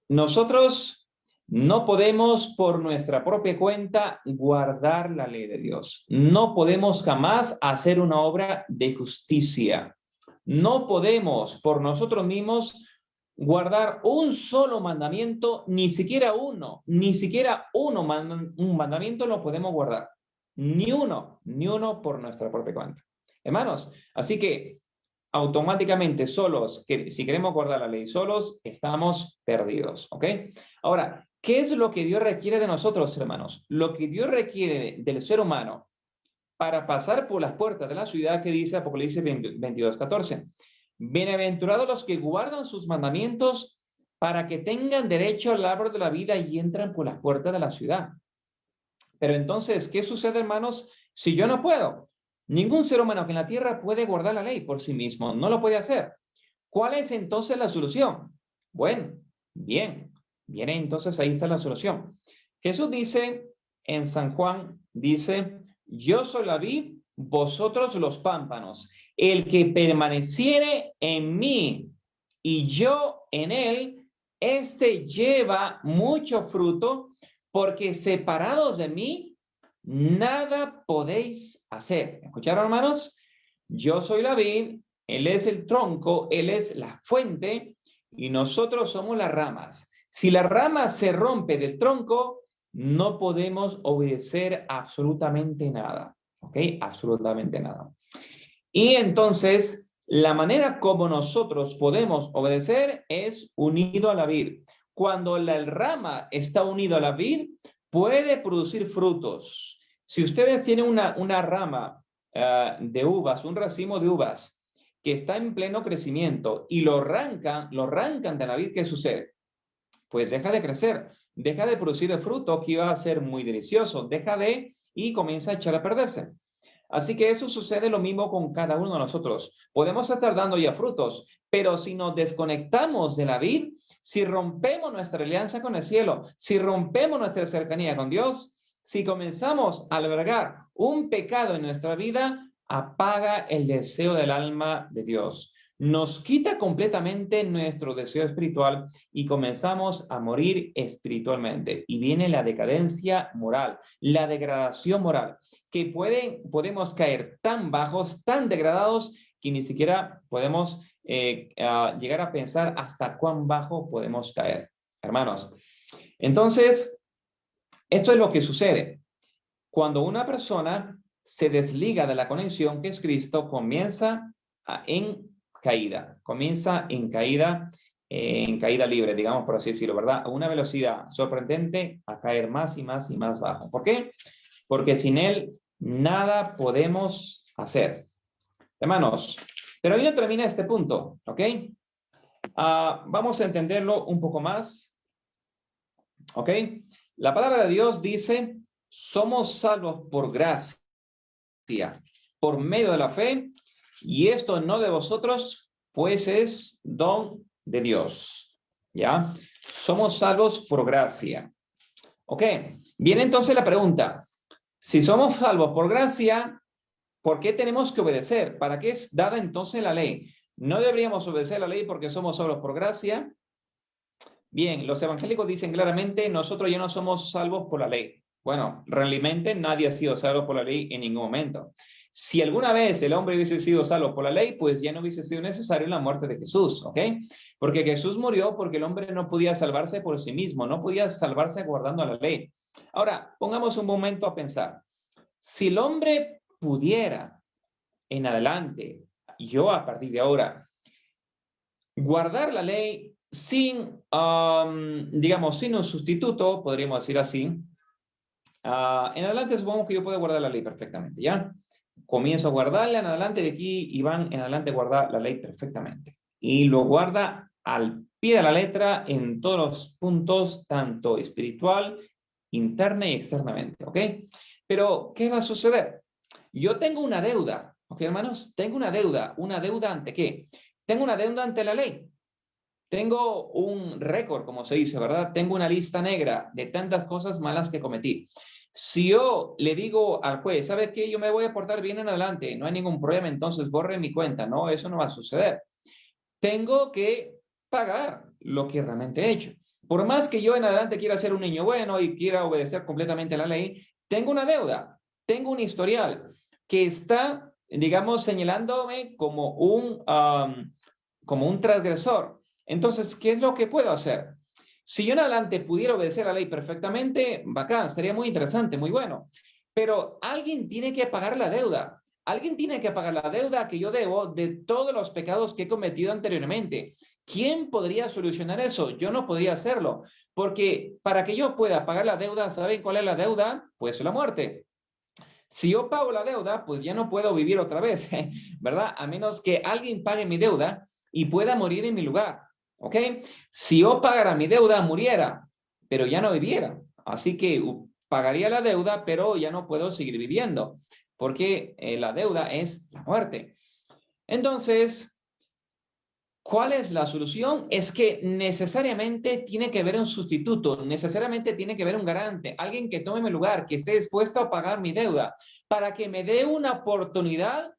Nosotros No podemos por nuestra propia cuenta guardar la ley de Dios. No podemos jamás hacer una obra de justicia. No podemos por nosotros mismos guardar un solo mandamiento, ni siquiera uno, un mandamiento lo podemos guardar. Ni uno por nuestra propia cuenta. Hermanos, así que automáticamente solos, si queremos guardar la ley solos, estamos perdidos, ¿ok? Ahora, ¿qué es lo que Dios requiere de nosotros, hermanos? Lo que Dios requiere del ser humano para pasar por las puertas de la ciudad, que dice Apocalipsis 22:14. Bienaventurados los que guardan sus mandamientos para que tengan derecho al árbol de la vida y entran por las puertas de la ciudad. Pero entonces, ¿qué sucede, hermanos? Si yo no puedo, ningún ser humano que en la tierra puede guardar la ley por sí mismo, no lo puede hacer. ¿Cuál es entonces la solución? Bueno, bien, viene entonces, ahí está la solución. Jesús dice en San Juan, dice, yo soy la vid, vosotros los pámpanos. El que permaneciere en mí y yo en él, este lleva mucho fruto, porque separados de mí, nada podéis hacer. ¿Escucharon, hermanos? Yo soy la vid, él es el tronco, él es la fuente, y nosotros somos las ramas. Si la rama se rompe del tronco, no podemos obedecer absolutamente nada. ¿Ok? Absolutamente nada. Y entonces, la manera como nosotros podemos obedecer es unido a la vid. Cuando la rama está unida a la vid, puede producir frutos. Si ustedes tienen una rama de uvas, un racimo de uvas, que está en pleno crecimiento y lo arrancan de la vid, ¿qué sucede? Pues deja de crecer, deja de producir el fruto que iba a ser muy delicioso, y comienza a echar a perderse. Así que eso sucede lo mismo con cada uno de nosotros. Podemos estar dando ya frutos, pero si nos desconectamos de la vid, si rompemos nuestra alianza con el cielo, si rompemos nuestra cercanía con Dios, si comenzamos a albergar un pecado en nuestra vida, apaga el deseo del alma de Dios. Nos quita completamente nuestro deseo espiritual y comenzamos a morir espiritualmente. Y viene la decadencia moral, la degradación moral, que podemos caer tan bajos, tan degradados, que ni siquiera podemos llegar a pensar hasta cuán bajo podemos caer, hermanos. Entonces, esto es lo que sucede. Cuando una persona se desliga de la conexión que es Cristo, comienza en caída libre, digamos por así decirlo, ¿verdad? A una velocidad sorprendente a caer más y más y más bajo. ¿Por qué? Porque sin Él nada podemos hacer. Hermanos, pero ahí no termina este punto, ¿ok? Vamos a entenderlo un poco más, ¿ok? La palabra de Dios dice, somos salvos por gracia, por medio de la fe, y esto no de vosotros, pues es don de Dios. ¿Ya? Somos salvos por gracia. Ok, viene entonces la pregunta. Si somos salvos por gracia, ¿por qué tenemos que obedecer? ¿Para qué es dada entonces la ley? ¿No deberíamos obedecer la ley porque somos salvos por gracia? Bien, los evangélicos dicen claramente, nosotros ya no somos salvos por la ley. Bueno, realmente nadie ha sido salvo por la ley en ningún momento. Si alguna vez el hombre hubiese sido salvo por la ley, pues ya no hubiese sido necesario la muerte de Jesús, ¿ok? Porque Jesús murió porque el hombre no podía salvarse por sí mismo, no podía salvarse guardando la ley. Ahora, pongamos un momento a pensar. Si el hombre pudiera, en adelante, yo a partir de ahora, guardar la ley sin, digamos, sin un sustituto, podríamos decir así, en adelante supongo que yo puedo guardar la ley perfectamente, ¿ya? Comienzo a guardarla en adelante, de aquí Iván en adelante guarda la ley perfectamente. Y lo guarda al pie de la letra en todos los puntos, tanto espiritual, interna y externamente, ¿ok? Pero, ¿qué va a suceder? Yo tengo una deuda, ¿ok, hermanos? Tengo una deuda ¿ante qué? Tengo una deuda ante la ley. Tengo un récord, como se dice, ¿verdad? Tengo una lista negra de tantas cosas malas que cometí. Si yo le digo al juez, ¿sabe qué? Yo me voy a portar bien en adelante, no hay ningún problema, entonces borre mi cuenta. No, eso no va a suceder. Tengo que pagar lo que realmente he hecho. Por más que yo en adelante quiera ser un niño bueno y quiera obedecer completamente a la ley, tengo una deuda, tengo un historial que está, digamos, señalándome como un transgresor. Entonces, ¿qué es lo que puedo hacer? Si yo en adelante pudiera obedecer la ley perfectamente, bacán, sería muy interesante, muy bueno. Pero alguien tiene que pagar la deuda. Alguien tiene que pagar la deuda que yo debo de todos los pecados que he cometido anteriormente. ¿Quién podría solucionar eso? Yo no podría hacerlo, porque para que yo pueda pagar la deuda, ¿saben cuál es la deuda? Pues la muerte. Si yo pago la deuda, pues ya no puedo vivir otra vez, ¿verdad? A menos que alguien pague mi deuda y pueda morir en mi lugar, ¿ok? Si yo pagara mi deuda, muriera, pero ya no viviera. Así que pagaría la deuda, pero ya no puedo seguir viviendo, porque la deuda es la muerte. Entonces, ¿cuál es la solución? Es que necesariamente tiene que haber un sustituto, necesariamente tiene que haber un garante, alguien que tome mi lugar, que esté dispuesto a pagar mi deuda, para que me dé una oportunidad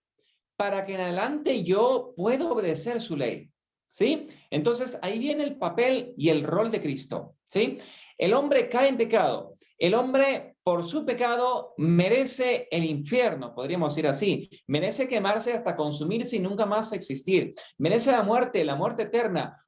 para que en adelante yo pueda obedecer su ley, ¿sí? Entonces, ahí viene el papel y el rol de Cristo, ¿sí? El hombre cae en pecado. El hombre, por su pecado, merece el infierno, podríamos decir así. Merece quemarse hasta consumirse y nunca más existir. Merece la muerte eterna.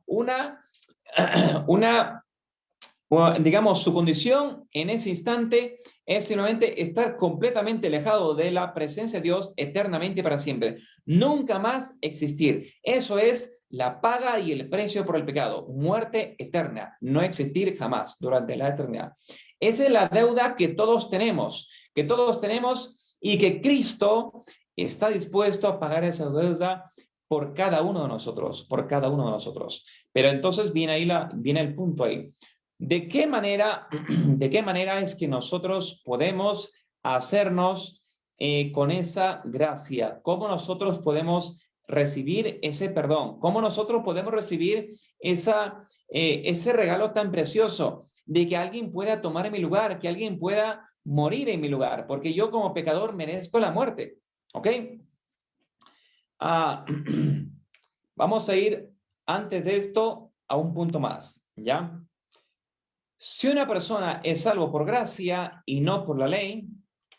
Digamos, su condición en ese instante es simplemente estar completamente alejado de la presencia de Dios eternamente para siempre. Nunca más existir. Eso es la paga y el precio por el pecado. Muerte eterna. No existir jamás durante la eternidad. Esa es la deuda que todos tenemos y que Cristo está dispuesto a pagar esa deuda por cada uno de nosotros, Pero entonces viene el punto ahí. ¿De qué manera es que nosotros podemos hacernos con esa gracia? ¿Cómo nosotros podemos recibir ese perdón? ¿Cómo nosotros podemos recibir ese regalo tan precioso de que alguien pueda tomar en mi lugar, que alguien pueda morir en mi lugar? Porque yo como pecador merezco la muerte, ¿ok? Vamos a ir antes de esto a un punto más, ¿ya? Si una persona es salvo por gracia y no por la ley,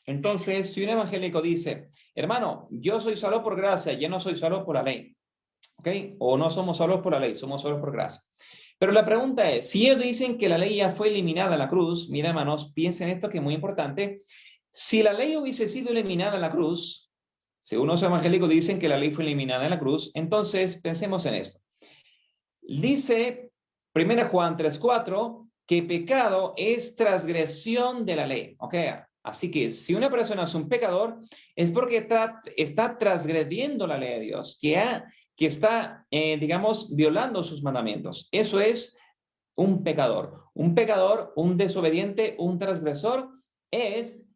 entonces si un evangélico dice, hermano, yo soy salvo por gracia, yo no soy salvo por la ley, ¿ok? O no somos salvos por la ley, somos salvos por gracia. Pero la pregunta es, si ellos dicen que la ley ya fue eliminada en la cruz, mira hermanos, piensen esto que es muy importante, si la ley hubiese sido eliminada en la cruz, según los evangélicos dicen que la ley fue eliminada en la cruz, entonces pensemos en esto. Dice 1 Juan 3:4 que pecado es transgresión de la ley, ¿ok? Así que si una persona es un pecador, es porque está transgrediendo la ley de Dios, que está, digamos, violando sus mandamientos. Eso es un pecador. Un pecador, un desobediente, un transgresor es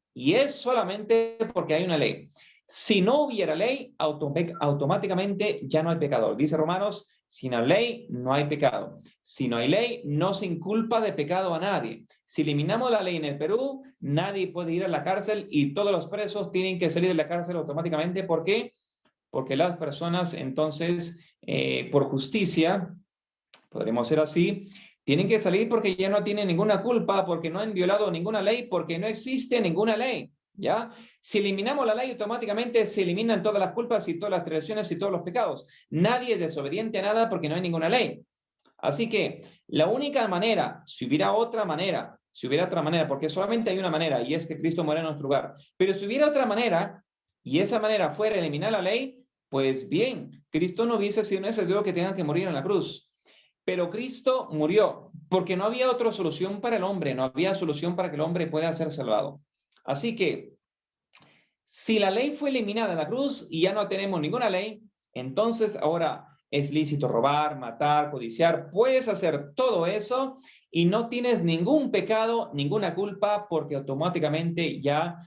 solamente porque hay una ley. Si no hubiera ley, automáticamente ya no hay pecador. Dice Romanos, sin la ley no hay pecado. Si no hay ley, no se inculpa de pecado a nadie. Si eliminamos la ley en el Perú, nadie puede ir a la cárcel y todos los presos tienen que salir de la cárcel automáticamente. ¿Por qué? Porque las personas, entonces, por justicia, podremos ser así, tienen que salir porque ya no tienen ninguna culpa, porque no han violado ninguna ley, porque no existe ninguna ley, ¿ya? Si eliminamos la ley, automáticamente se eliminan todas las culpas y todas las traiciones y todos los pecados. Nadie es desobediente a nada porque no hay ninguna ley. Así que la única manera, si hubiera otra manera, porque solamente hay una manera y es que Cristo muere en nuestro lugar, pero si hubiera otra manera y esa manera fuera eliminar la ley, pues bien, Cristo no hubiese sido necesario que tengan que morir en la cruz. Pero Cristo murió porque no había otra solución para el hombre, no había solución para que el hombre pueda ser salvado. Así que, si la ley fue eliminada en la cruz y ya no tenemos ninguna ley, entonces ahora es lícito robar, matar, codiciar. Puedes hacer todo eso y no tienes ningún pecado, ninguna culpa, porque automáticamente ya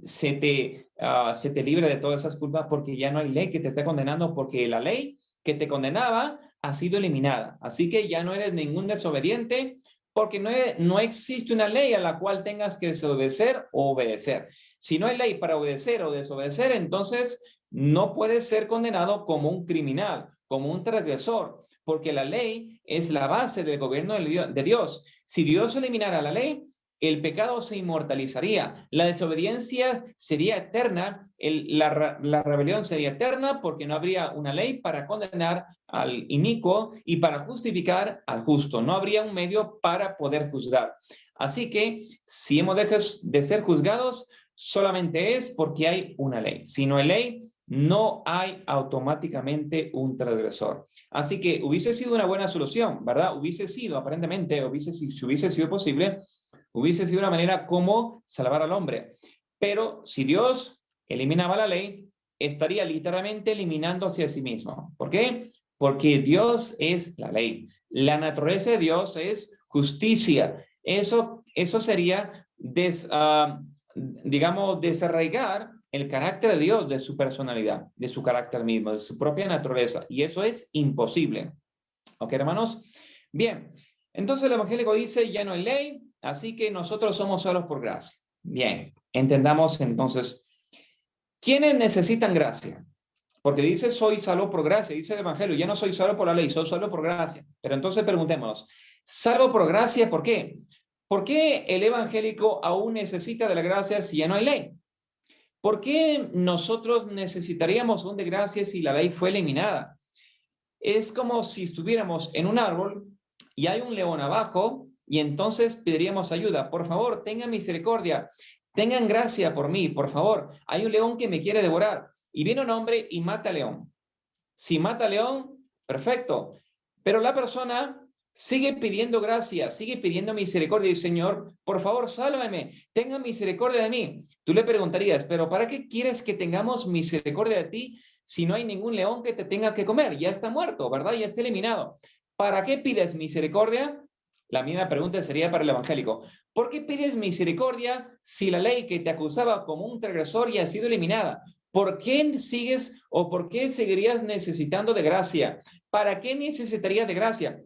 se te libra de todas esas culpas porque ya no hay ley que te esté condenando, porque la ley que te condenaba ha sido eliminada. Así que ya no eres ningún desobediente porque no existe una ley a la cual tengas que desobedecer o obedecer. Si no hay ley para obedecer o desobedecer, entonces no puedes ser condenado como un criminal, como un transgresor, porque la ley es la base del gobierno de Dios. Si Dios eliminara la ley, el pecado se inmortalizaría, la desobediencia sería eterna, la rebelión sería eterna porque no habría una ley para condenar al inicuo y para justificar al justo. No habría un medio para poder juzgar. Así que si hemos de ser juzgados, solamente es porque hay una ley. Si no hay ley, no hay automáticamente un transgresor. Así que hubiese sido una buena solución, ¿verdad? Hubiese sido, aparentemente, si hubiese sido posible, hubiese sido una manera como salvar al hombre. Pero si Dios eliminaba la ley, estaría literalmente eliminando hacia sí mismo. ¿Por qué? Porque Dios es la ley. La naturaleza de Dios es justicia. Eso sería, digamos, desarraigar el carácter de Dios, de su personalidad, de su carácter mismo, de su propia naturaleza. Y eso es imposible. ¿Ok, hermanos? Bien. Entonces el evangélico dice, ya no hay ley, así que nosotros somos salvos por gracia. Bien, entendamos entonces, ¿quiénes necesitan gracia? Porque dice, soy salvo por gracia, dice el evangelio, ya no soy salvo por la ley, soy salvo por gracia. Pero entonces preguntémonos, ¿salvo por gracia por qué? ¿Por qué el evangélico aún necesita de la gracia si ya no hay ley? ¿Por qué nosotros necesitaríamos aún de gracia si la ley fue eliminada? Es como si estuviéramos en un árbol y hay un león abajo y entonces pediríamos ayuda. Por favor, tengan misericordia, tengan gracia por mí, por favor. Hay un león que me quiere devorar. Y viene un hombre y mata al león. Si mata al león, perfecto. Pero la persona sigue pidiendo gracia, sigue pidiendo misericordia. Y Señor, por favor, sálvame, tenga misericordia de mí. Tú le preguntarías, pero ¿para qué quieres que tengamos misericordia de ti si no hay ningún león que te tenga que comer? Ya está muerto, ¿verdad? Ya está eliminado. ¿Para qué pides misericordia? La misma pregunta sería para el evangélico. ¿Por qué pides misericordia si la ley que te acusaba como un transgresor ya ha sido eliminada? ¿Por qué sigues o por qué seguirías necesitando de gracia? ¿Para qué necesitarías de gracia?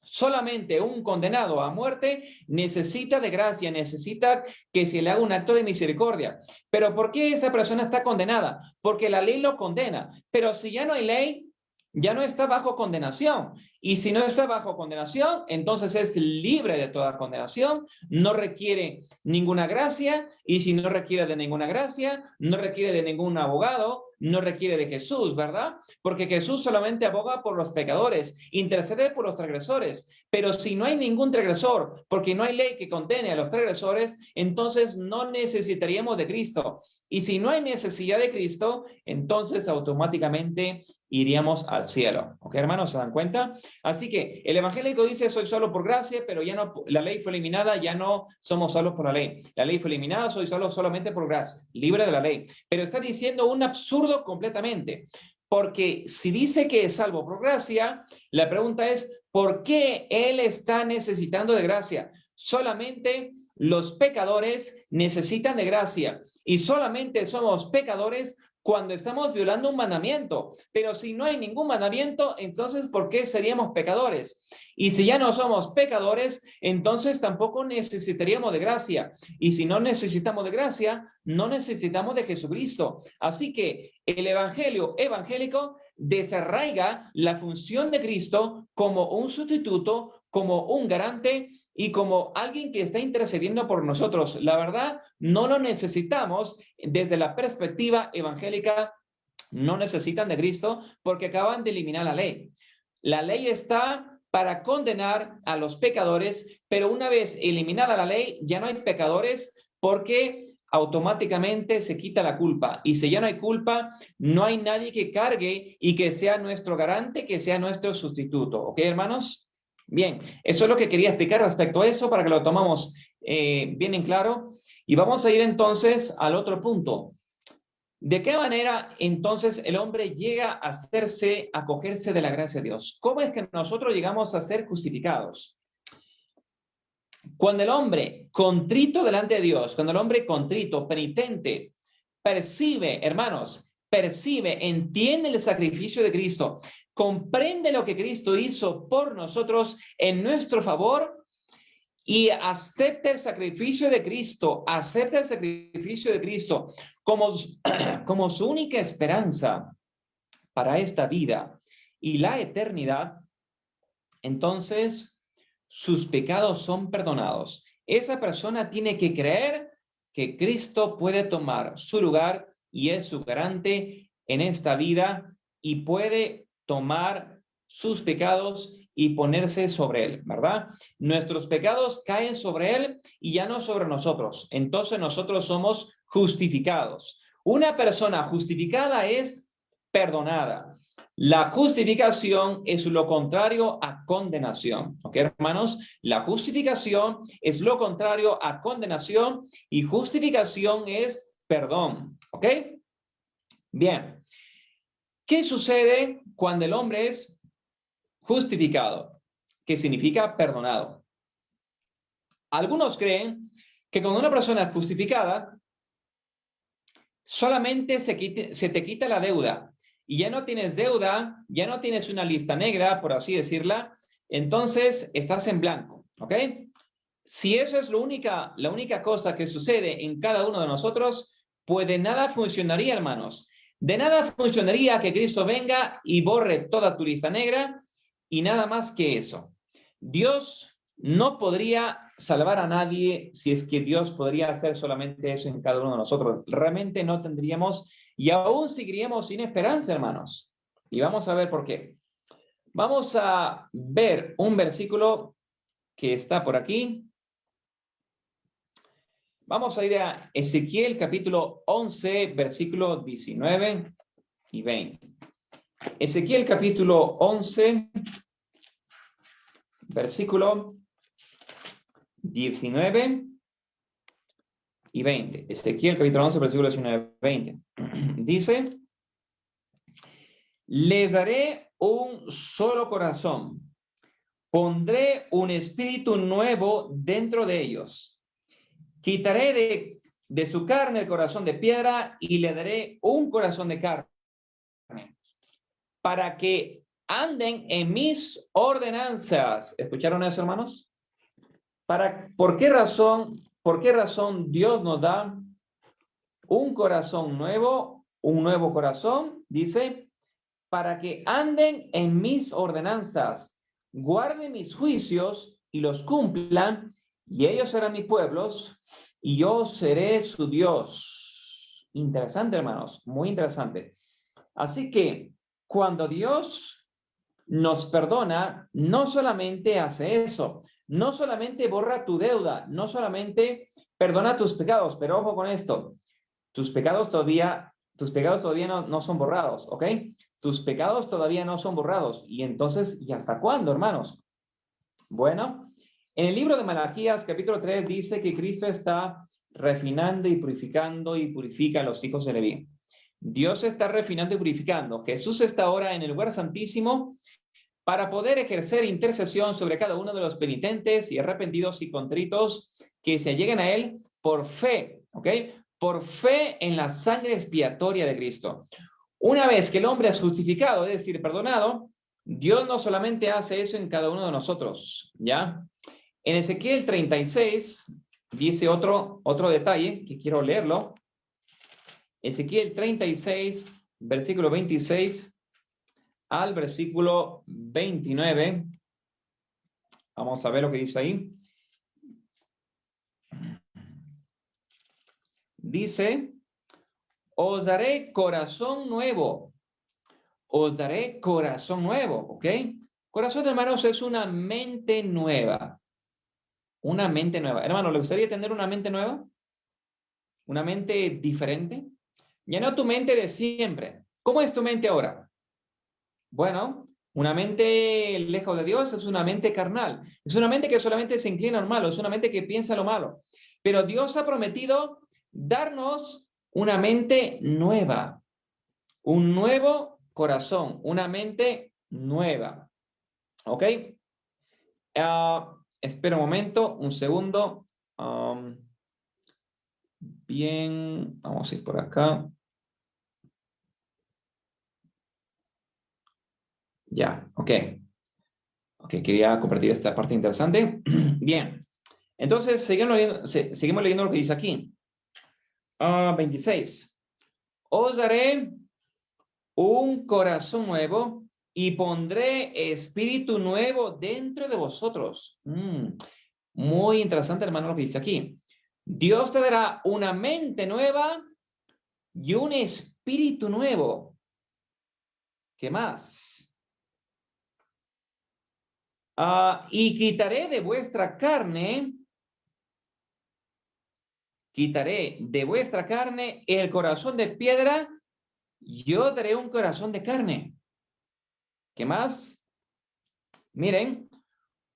Solamente un condenado a muerte necesita de gracia, necesita que se le haga un acto de misericordia. ¿Pero por qué esa persona está condenada? Porque la ley lo condena. Pero si ya no hay ley, ya no está bajo condenación. Y si no está bajo condenación, entonces es libre de toda condenación, no requiere ninguna gracia, y si no requiere de ninguna gracia, no requiere de ningún abogado, no requiere de Jesús, ¿verdad? Porque Jesús solamente aboga por los pecadores, intercede por los transgresores. Pero si no hay ningún transgresor, porque no hay ley que condene a los transgresores, entonces no necesitaríamos de Cristo. Y si no hay necesidad de Cristo, entonces automáticamente iríamos al cielo. ¿Ok, hermanos? ¿Se dan cuenta? Así que el evangélico dice, soy salvo por gracia, pero ya no, la ley fue eliminada, ya no somos salvos por la ley. La ley fue eliminada, soy salvo solamente por gracia, libre de la ley. Pero está diciendo un absurdo completamente, porque si dice que es salvo por gracia, la pregunta es, ¿por qué él está necesitando de gracia? Solamente los pecadores necesitan de gracia, y solamente somos pecadores cuando estamos violando un mandamiento. Pero si no hay ningún mandamiento, entonces ¿por qué seríamos pecadores? Y si ya no somos pecadores, entonces tampoco necesitaríamos de gracia. Y si no necesitamos de gracia, no necesitamos de Jesucristo. Así que el evangelio evangélico desarraiga la función de Cristo como un sustituto, como un garante y como alguien que está intercediendo por nosotros. La verdad, no lo necesitamos desde la perspectiva evangélica. No necesitan de Cristo porque acaban de eliminar la ley. La ley está para condenar a los pecadores, pero una vez eliminada la ley, ya no hay pecadores porque automáticamente se quita la culpa. Y si ya no hay culpa, no hay nadie que cargue y que sea nuestro garante, que sea nuestro sustituto. ¿Ok, hermanos? Bien, eso es lo que quería explicar respecto a eso para que lo tomamos bien en claro. Y vamos a ir entonces al otro punto. ¿De qué manera entonces el hombre llega a acogerse de la gracia de Dios? ¿Cómo es que nosotros llegamos a ser justificados? Cuando el hombre contrito delante de Dios, cuando el hombre contrito, penitente, percibe, hermanos, entiende el sacrificio de Cristo, comprende lo que Cristo hizo por nosotros en nuestro favor y acepta el sacrificio de Cristo, como su única esperanza para esta vida y la eternidad, entonces sus pecados son perdonados. Esa persona tiene que creer que Cristo puede tomar su lugar y es su garante en esta vida y puede tomar sus pecados y ponerse sobre él, ¿verdad? Nuestros pecados caen sobre él y ya no sobre nosotros. Entonces nosotros somos justificados. Una persona justificada es perdonada. La justificación es lo contrario a condenación. ¿Ok, hermanos? La justificación es lo contrario a condenación y justificación es perdón. ¿Ok? Bien. ¿Qué sucede cuando el hombre es justificado? ¿Qué significa perdonado? Algunos creen que cuando una persona es justificada, solamente se te quita la deuda. Y ya no tienes deuda, ya no tienes una lista negra, por así decirla, entonces estás en blanco, ¿ok? Si eso es la única cosa que sucede en cada uno de nosotros, pues de nada funcionaría, hermanos. De nada funcionaría que Cristo venga y borre toda tu lista negra y nada más que eso. Dios no podría salvar a nadie si es que Dios podría hacer solamente eso en cada uno de nosotros. Realmente no tendríamos y aún seguiríamos sin esperanza, hermanos. Y vamos a ver por qué. Vamos a ver un versículo que está por aquí. Vamos a ir a Ezequiel capítulo 11, versículo 19 y 20. Ezequiel capítulo 11, versículo 19 y 20. Ezequiel capítulo 11, versículo 19 y 20. Dice, les daré un solo corazón, pondré un espíritu nuevo dentro de ellos, quitaré de su carne el corazón de piedra y le daré un corazón de carne, para que anden en mis ordenanzas. ¿Escucharon eso, hermanos? ¿Por qué razón Dios nos da un corazón nuevo, un nuevo corazón? Dice, para que anden en mis ordenanzas, guarden mis juicios y los cumplan, y ellos serán mis pueblos, y yo seré su Dios. Interesante, hermanos, muy interesante. Así que cuando Dios nos perdona, no solamente hace eso, no solamente borra tu deuda, no solamente perdona tus pecados, pero ojo con esto, tus pecados todavía no son borrados, ¿ok? Tus pecados todavía no son borrados. Y entonces, ¿y hasta cuándo, hermanos? Bueno, en el libro de Malaquías, capítulo 3, dice que Cristo está refinando y purifica a los hijos de Leví. Dios está refinando y purificando. Jesús está ahora en el lugar santísimo para poder ejercer intercesión sobre cada uno de los penitentes y arrepentidos y contritos que se lleguen a Él por fe, ¿ok? Por fe en la sangre expiatoria de Cristo. Una vez que el hombre es justificado, es decir, perdonado, Dios no solamente hace eso en cada uno de nosotros, ¿ya? En Ezequiel 36 dice otro detalle que quiero leerlo. Ezequiel 36, versículo 26 al versículo 29. Vamos a ver lo que dice ahí. Dice, os daré corazón nuevo. Os daré corazón nuevo, ¿ok? Corazón, hermanos, es una mente nueva. Una mente nueva. Hermano, ¿le gustaría tener una mente nueva? ¿Una mente diferente? Ya no tu mente de siempre. ¿Cómo es tu mente ahora? Bueno, una mente lejos de Dios es una mente carnal. Es una mente que solamente se inclina al malo. Es una mente que piensa lo malo. Pero Dios ha prometido darnos una mente nueva. Un nuevo corazón. Una mente nueva. ¿Ok? Espera un momento, un segundo. Bien, vamos a ir por acá. Ya, ok. Ok, quería compartir esta parte interesante. Bien, entonces seguimos leyendo lo que dice aquí. 26. Os daré un corazón nuevo y pondré espíritu nuevo dentro de vosotros. Muy interesante, hermano, lo que dice aquí. Dios te dará una mente nueva y un espíritu nuevo. ¿Qué más? Y quitaré de vuestra carne el corazón de piedra, yo daré un corazón de carne. ¿Qué más? Miren,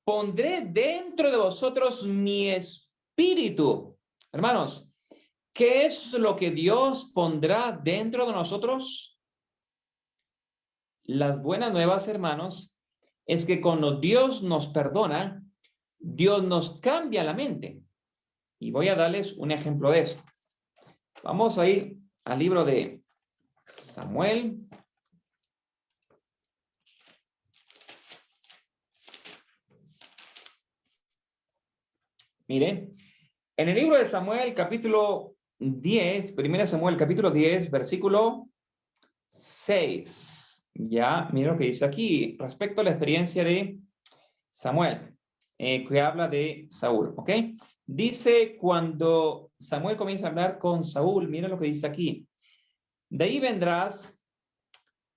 pondré dentro de vosotros mi espíritu. Hermanos, ¿qué es lo que Dios pondrá dentro de nosotros? Las buenas nuevas, hermanos, es que cuando Dios nos perdona, Dios nos cambia la mente. Y voy a darles un ejemplo de eso. Vamos a ir al libro de Samuel. Mire, en el libro de Samuel, capítulo 10, 1 Samuel, capítulo 10, versículo 6. Ya, mira lo que dice aquí respecto a la experiencia de Samuel, que habla de Saúl, ¿ok? Dice, cuando Samuel comienza a hablar con Saúl, mira lo que dice aquí. De ahí vendrás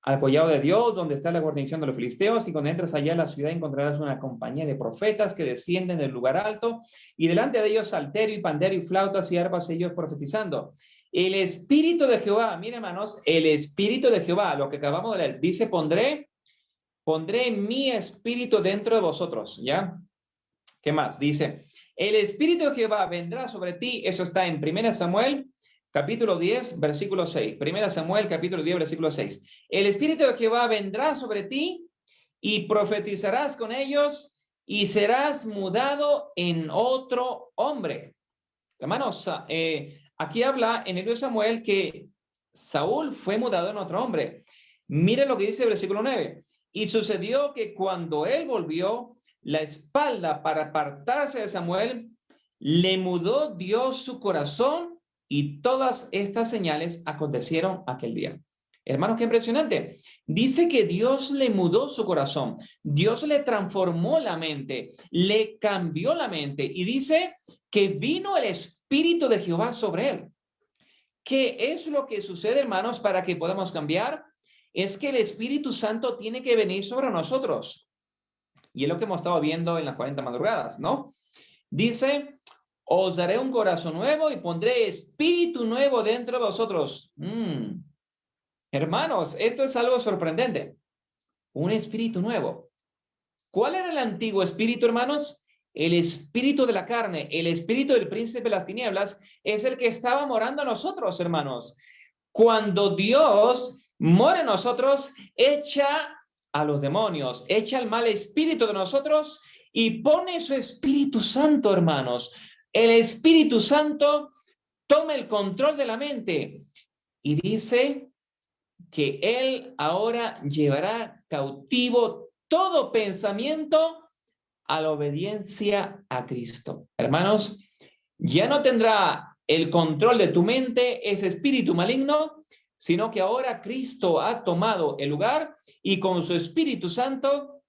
al collado de Dios, donde está la guarnición de los filisteos, y cuando entras allá a la ciudad encontrarás una compañía de profetas que descienden del lugar alto, y delante de ellos salterio y pandero y flautas y arpas, ellos profetizando. El Espíritu de Jehová, miren hermanos, el Espíritu de Jehová, lo que acabamos de leer, dice, pondré mi espíritu dentro de vosotros, ¿ya? ¿Qué más? Dice, el Espíritu de Jehová vendrá sobre ti, eso está en 1 Samuel, capítulo 10, versículo 6. 1 Samuel, capítulo 10, versículo 6. El Espíritu de Jehová vendrá sobre ti y profetizarás con ellos y serás mudado en otro hombre. Hermanos, aquí habla en el libro de Samuel que Saúl fue mudado en otro hombre. Miren lo que dice el versículo 9. Y sucedió que cuando él volvió la espalda para apartarse de Samuel, le mudó Dios su corazón. Y todas estas señales acontecieron aquel día. Hermanos, qué impresionante. Dice que Dios le mudó su corazón. Dios le transformó la mente. Le cambió la mente. Y dice que vino el Espíritu de Jehová sobre él. ¿Qué es lo que sucede, hermanos, para que podamos cambiar? Es que el Espíritu Santo tiene que venir sobre nosotros. Y es lo que hemos estado viendo en las 40 madrugadas, ¿no? Dice... Os daré un corazón nuevo y pondré espíritu nuevo dentro de vosotros. Hermanos, esto es algo sorprendente. Un espíritu nuevo. ¿Cuál era el antiguo espíritu, hermanos? El espíritu de la carne, el espíritu del príncipe de las tinieblas, es el que estaba morando en nosotros, hermanos. Cuando Dios mora en nosotros, echa a los demonios, echa el mal espíritu de nosotros y pone su Espíritu Santo, hermanos. El Espíritu Santo toma el control de la mente y dice que Él ahora llevará cautivo todo pensamiento a la obediencia a Cristo. Hermanos, ya no tendrá el control de tu mente ese espíritu maligno, sino que ahora Cristo ha tomado el lugar y con su Espíritu Santo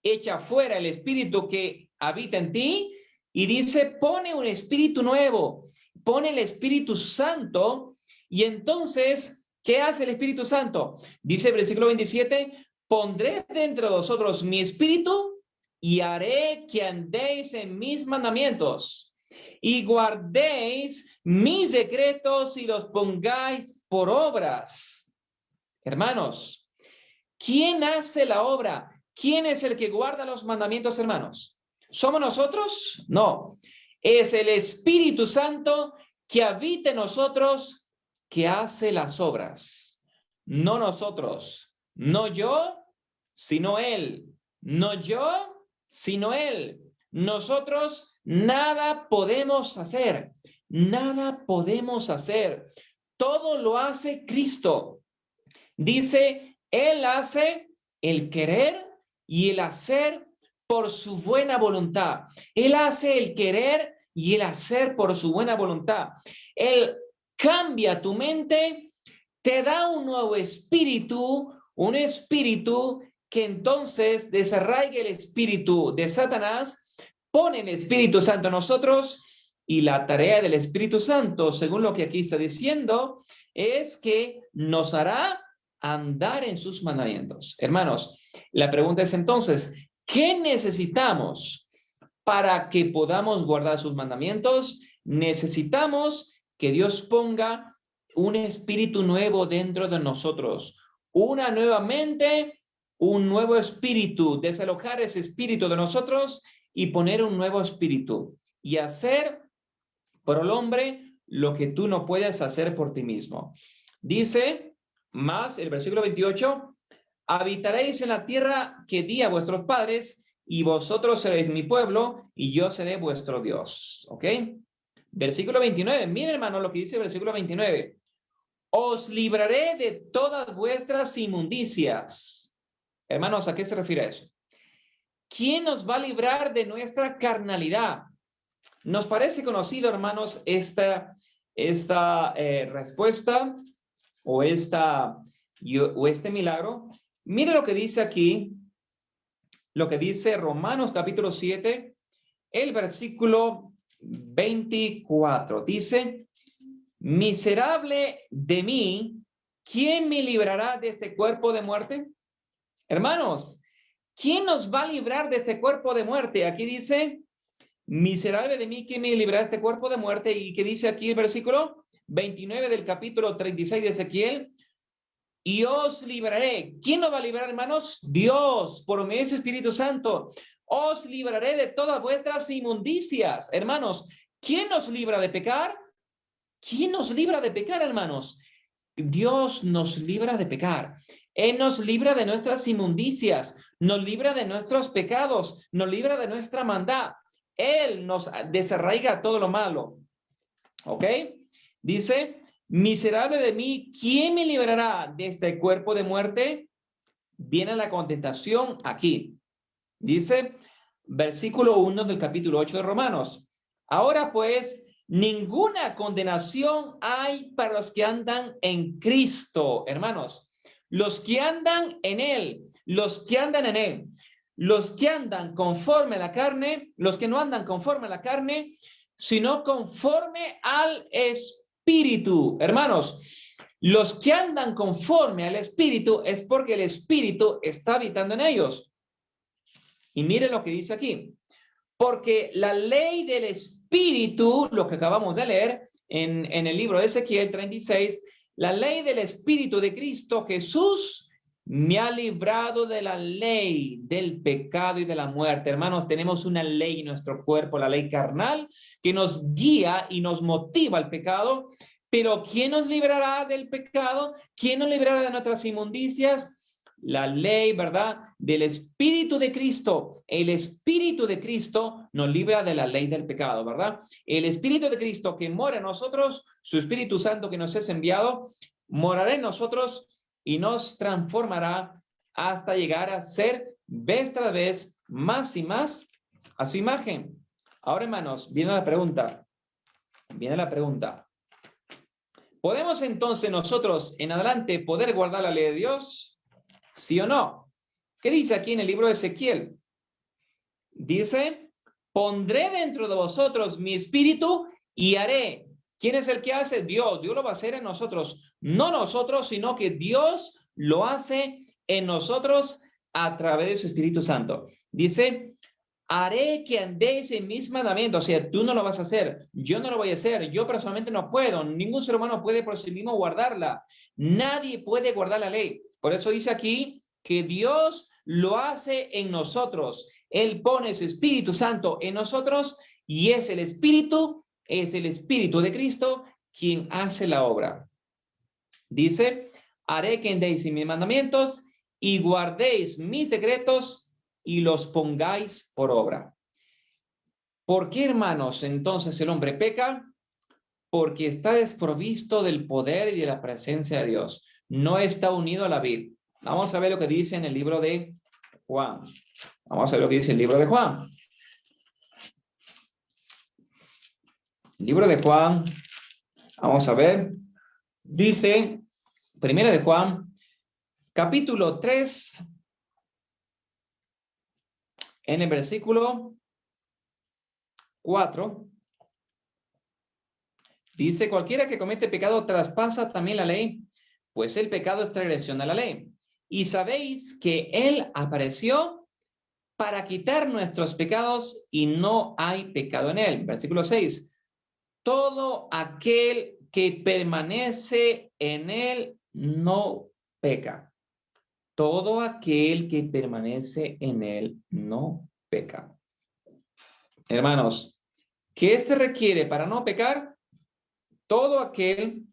echa fuera el espíritu que habita en ti. Y dice, pone un espíritu nuevo, pone el Espíritu Santo. Y entonces, ¿qué hace el Espíritu Santo? Dice el versículo 27, pondré dentro de vosotros mi espíritu y haré que andéis en mis mandamientos y guardéis mis decretos y los pongáis por obras. Hermanos, ¿quién hace la obra? ¿Quién es el que guarda los mandamientos, hermanos? ¿Somos nosotros? No. Es el Espíritu Santo que habita en nosotros, que hace las obras. No nosotros. No yo, sino Él. No yo, sino Él. Nosotros nada podemos hacer. Nada podemos hacer. Todo lo hace Cristo. Dice, Él hace el querer y el hacer por su buena voluntad. Él hace el querer y el hacer por su buena voluntad. Él cambia tu mente, te da un nuevo espíritu, un espíritu que entonces desarraigue el espíritu de Satanás, pone el Espíritu Santo en nosotros, y la tarea del Espíritu Santo, según lo que aquí está diciendo, es que nos hará andar en sus mandamientos. Hermanos, la pregunta es entonces, ¿qué necesitamos para que podamos guardar sus mandamientos? Necesitamos que Dios ponga un espíritu nuevo dentro de nosotros, una nueva mente, un nuevo espíritu, desalojar ese espíritu de nosotros y poner un nuevo espíritu y hacer por el hombre lo que tú no puedes hacer por ti mismo. Dice más el versículo 28, habitaréis en la tierra que di a vuestros padres, y vosotros seréis mi pueblo, y yo seré vuestro Dios. ¿Ok? Versículo 29, miren hermano lo que dice el versículo 29. Os libraré de todas vuestras inmundicias. Hermanos, ¿a qué se refiere eso? ¿Quién nos va a librar de nuestra carnalidad? Nos parece conocido, hermanos, esta respuesta o este milagro. Mire lo que dice aquí, lo que dice Romanos capítulo 7, el versículo 24. Dice, miserable de mí, ¿quién me librará de este cuerpo de muerte? Hermanos, ¿quién nos va a librar de este cuerpo de muerte? Aquí dice, miserable de mí, ¿quién me librará de este cuerpo de muerte? Y que dice aquí el versículo 29 del capítulo 36 de Ezequiel, y os libraré. ¿Quién nos va a librar, hermanos? Dios, por medio de su Espíritu Santo. Os libraré de todas vuestras inmundicias. Hermanos, ¿quién nos libra de pecar? ¿Quién nos libra de pecar, hermanos? Dios nos libra de pecar. Él nos libra de nuestras inmundicias, nos libra de nuestros pecados, nos libra de nuestra maldad. Él nos desarraiga todo lo malo. ¿Ok? Dice, miserable de mí, ¿quién me librará de este cuerpo de muerte? Viene la contestación aquí. Dice, versículo 1 del capítulo 8 de Romanos. Ahora pues, ninguna condenación hay para los que andan en Cristo. Hermanos, los que andan en Él, los que andan en Él, los que andan conforme a la carne, los que no andan conforme a la carne, sino conforme al Espíritu. Hermanos, los que andan conforme al Espíritu es porque el Espíritu está habitando en ellos. Y miren lo que dice aquí. Porque la ley del Espíritu, lo que acabamos de leer en el libro de Ezequiel 36, la ley del Espíritu de Cristo Jesús me ha librado de la ley del pecado y de la muerte. Hermanos, tenemos una ley en nuestro cuerpo, la ley carnal, que nos guía y nos motiva al pecado. Pero ¿quién nos librará del pecado? ¿Quién nos librará de nuestras inmundicias? La ley, ¿verdad? Del Espíritu de Cristo. El Espíritu de Cristo nos libra de la ley del pecado, ¿verdad? El Espíritu de Cristo que mora en nosotros, su Espíritu Santo que nos es enviado, morará en nosotros y nos transformará hasta llegar a ser vez tras vez más y más a su imagen. Ahora, hermanos, viene la pregunta. ¿Podemos entonces nosotros en adelante poder guardar la ley de Dios? ¿Sí o no? ¿Qué dice aquí en el libro de Ezequiel? Dice, pondré dentro de vosotros mi espíritu y haré. ¿Quién es el que hace? Dios. Dios lo va a hacer en nosotros. No nosotros, sino que Dios lo hace en nosotros a través de su Espíritu Santo. Dice, haré que andéis en mis mandamientos. O sea, tú no lo vas a hacer. Yo no lo voy a hacer. Yo personalmente no puedo. Ningún ser humano puede por sí mismo guardarla. Nadie puede guardar la ley. Por eso dice aquí que Dios lo hace en nosotros. Él pone su Espíritu Santo en nosotros y es el Espíritu de Cristo quien hace la obra. Dice, haré que andéis en mis mandamientos y guardéis mis decretos y los pongáis por obra. ¿Por qué, hermanos, entonces el hombre peca? Porque está desprovisto del poder y de la presencia de Dios. No está unido a la vid. Vamos a ver lo que dice en el libro de Juan. Vamos a ver lo que dice el libro de Juan. El libro de Juan, vamos a ver, dice, primera de Juan, capítulo 3, En el versículo 4, dice, cualquiera que comete pecado traspasa también la ley, pues el pecado es transgresión a la ley. Y sabéis que Él apareció para quitar nuestros pecados y no hay pecado en Él. Versículo 6, todo aquel que permanece en Él no peca. Todo aquel que permanece en Él no peca. Hermanos, ¿qué se requiere para no pecar? Todo aquel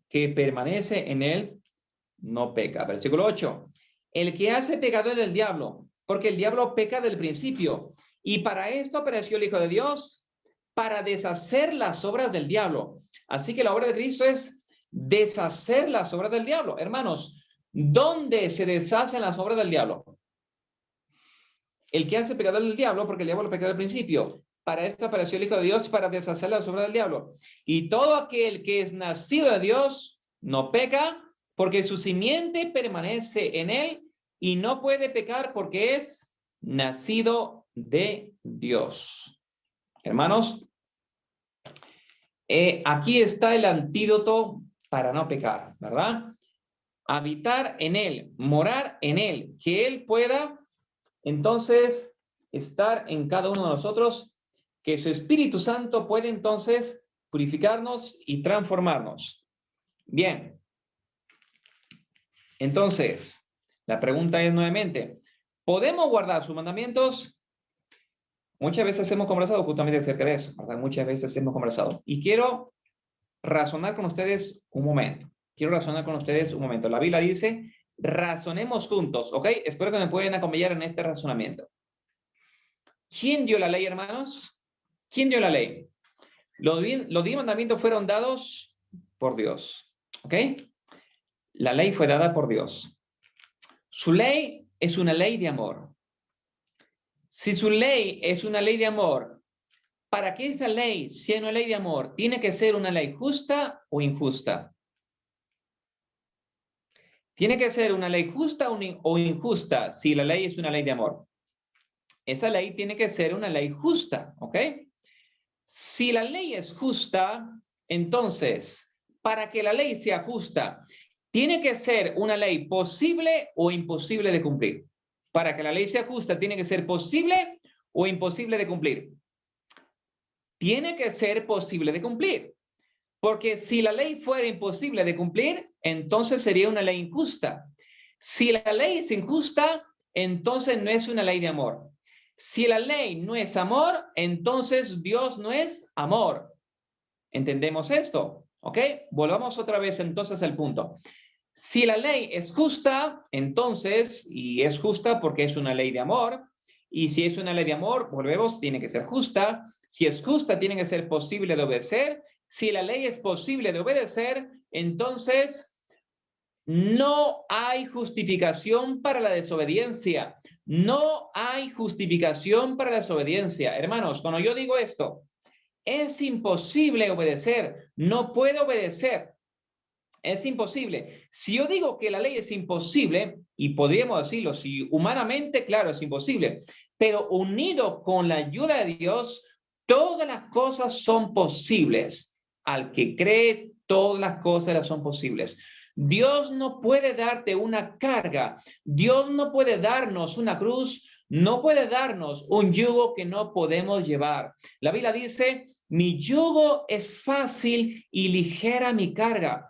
que permanece en Él no peca. Versículo 8. El que hace pecado es el diablo, porque el diablo peca del principio. Y para esto apareció el Hijo de Dios, para deshacer las obras del diablo. Así que la obra de Cristo es deshacer las obras del diablo. Hermanos, ¿dónde se deshacen las obras del diablo? El que hace pecado es el diablo, porque el diablo peca del principio. Para esto apareció el Hijo de Dios, para deshacer las obras del diablo. Y todo aquel que es nacido de Dios no peca, porque su simiente permanece en él y no puede pecar porque es nacido de Dios. Hermanos, aquí está el antídoto para no pecar, ¿verdad? Habitar en él, morar en él, que él pueda entonces estar en cada uno de nosotros, que su Espíritu Santo puede entonces purificarnos y transformarnos. Bien. Entonces, la pregunta es nuevamente, ¿podemos guardar sus mandamientos? Muchas veces hemos conversado justamente acerca de eso, ¿verdad? Muchas veces hemos conversado. Y quiero razonar con ustedes un momento. La Biblia dice, razonemos juntos, ¿ok? Espero que me puedan acompañar en este razonamiento. ¿Quién dio la ley, hermanos? ¿Quién dio la ley? Los 10 mandamientos fueron dados por Dios, ¿ok? La ley fue dada por Dios. Su ley es una ley de amor. Si su ley es una ley de amor, para que esa ley sea una ley de amor, ¿tiene que ser una ley justa o injusta? ¿Tiene que ser una ley justa o injusta si la ley es una ley de amor? Esa ley tiene que ser una ley justa, ¿ok? Si la ley es justa, entonces, para que la ley sea justa, ¿tiene que ser una ley posible o imposible de cumplir? Para que la ley sea justa, ¿tiene que ser posible o imposible de cumplir? Tiene que ser posible de cumplir. Porque si la ley fuera imposible de cumplir, entonces sería una ley injusta. Si la ley es injusta, entonces no es una ley de amor. Si la ley no es amor, entonces Dios no es amor. ¿Entendemos esto? ¿Ok? Volvamos otra vez entonces al punto. Si la ley es justa, entonces, y es justa porque es una ley de amor, y si es una ley de amor, volvemos, tiene que ser justa. Si es justa, tiene que ser posible de obedecer. Si la ley es posible de obedecer, entonces no hay justificación para la desobediencia. No hay justificación para la desobediencia. Hermanos, cuando yo digo esto, es imposible obedecer. No puedo obedecer. Es imposible. Si yo digo que la ley es imposible, y podríamos decirlo, si humanamente, claro, es imposible, pero unido con la ayuda de Dios, todas las cosas son posibles. Al que cree, todas las cosas son posibles. Dios no puede darte una carga. Dios no puede darnos una cruz. No puede darnos un yugo que no podemos llevar. La Biblia dice, mi yugo es fácil y ligera mi carga.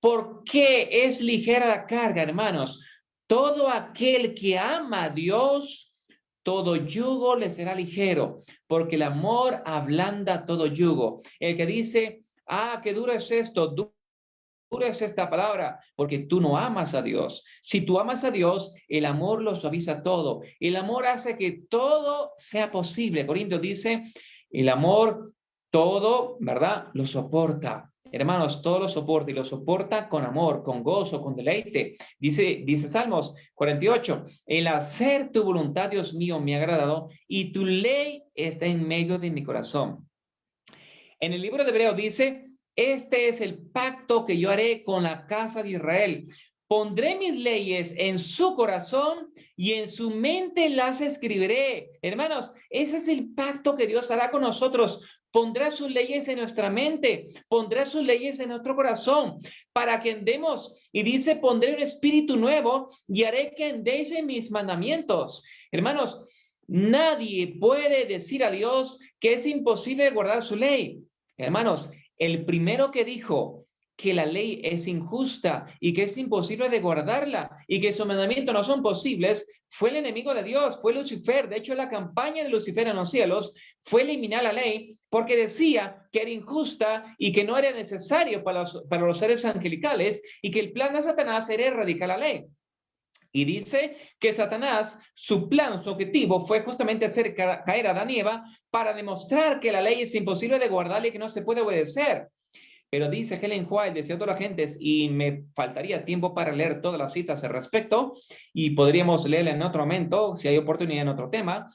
¿Por qué es ligera la carga, hermanos? Todo aquel que ama a Dios, todo yugo le será ligero, porque el amor ablanda todo yugo. El que dice, qué duro es esto, dura es esta palabra, porque tú no amas a Dios. Si tú amas a Dios, el amor lo suaviza todo. El amor hace que todo sea posible. Corintios dice, el amor todo, ¿verdad? Lo soporta. Hermanos, todo lo soporta y lo soporta con amor, con gozo, con deleite. Dice Salmos 48, el hacer tu voluntad, Dios mío, me ha agradado y tu ley está en medio de mi corazón. En el libro de Hebreos dice, este es el pacto que yo haré con la casa de Israel. pondré mis leyes en su corazón y en su mente las escribiré. Hermanos, ese es el pacto que Dios hará con nosotros. Pondrá sus leyes en nuestra mente, pondrá sus leyes en nuestro corazón, para que andemos. Y dice, pondré un espíritu nuevo y haré que andéis en mis mandamientos. Hermanos, nadie puede decir a Dios que es imposible guardar su ley. Hermanos, el primero que dijo que la ley es injusta y que es imposible de guardarla y que sus mandamientos no son posibles, fue el enemigo de Dios, fue Lucifer. De hecho, la campaña de Lucifer en los cielos fue eliminar la ley porque decía que era injusta y que no era necesario para los seres angelicales y que el plan de Satanás era erradicar la ley. Y dice que Satanás, su plan, su objetivo fue justamente hacer caer a Adán y Eva para demostrar que la ley es imposible de guardarla y que no se puede obedecer. Pero dice Ellen White, decía todas las gentes, y me faltaría tiempo para leer todas las citas al respecto, y podríamos leerla en otro momento, si hay oportunidad en otro tema,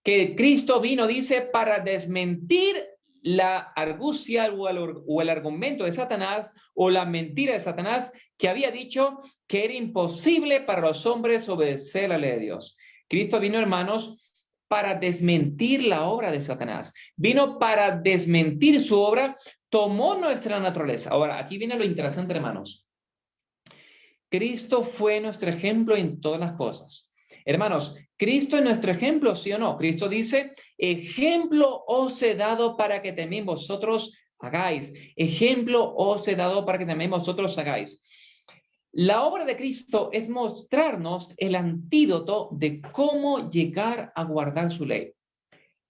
que Cristo vino, dice, para desmentir la argucia o el argumento de Satanás o la mentira de Satanás que había dicho que era imposible para los hombres obedecer la ley de Dios. Cristo vino, hermanos, para desmentir la obra de Satanás. Vino para desmentir su obra, tomó nuestra naturaleza. Ahora, aquí viene lo interesante, hermanos. Cristo fue nuestro ejemplo en todas las cosas. Hermanos, ¿Cristo es nuestro ejemplo, sí o no? Cristo dice, ejemplo os he dado para que también vosotros hagáis. Ejemplo os he dado para que también vosotros hagáis. La obra de Cristo es mostrarnos el antídoto de cómo llegar a guardar su ley.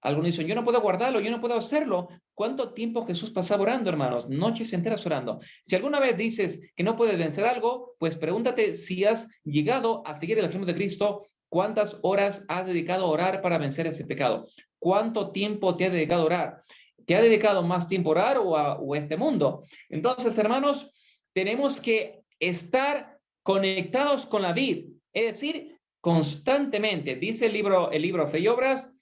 Algunos dicen, yo no puedo guardarlo, yo no puedo hacerlo. ¿Cuánto tiempo Jesús pasaba orando, hermanos? Noches enteras orando. Si alguna vez dices que no puedes vencer algo, pues pregúntate si has llegado a seguir el ejemplo de Cristo. ¿Cuántas horas has dedicado a orar para vencer ese pecado? ¿Cuánto tiempo te has dedicado a orar? ¿Te has dedicado más tiempo a orar o a este mundo? Entonces, hermanos, tenemos que estar conectados con la vid, es decir, constantemente. Dice el libro Fe y Obras,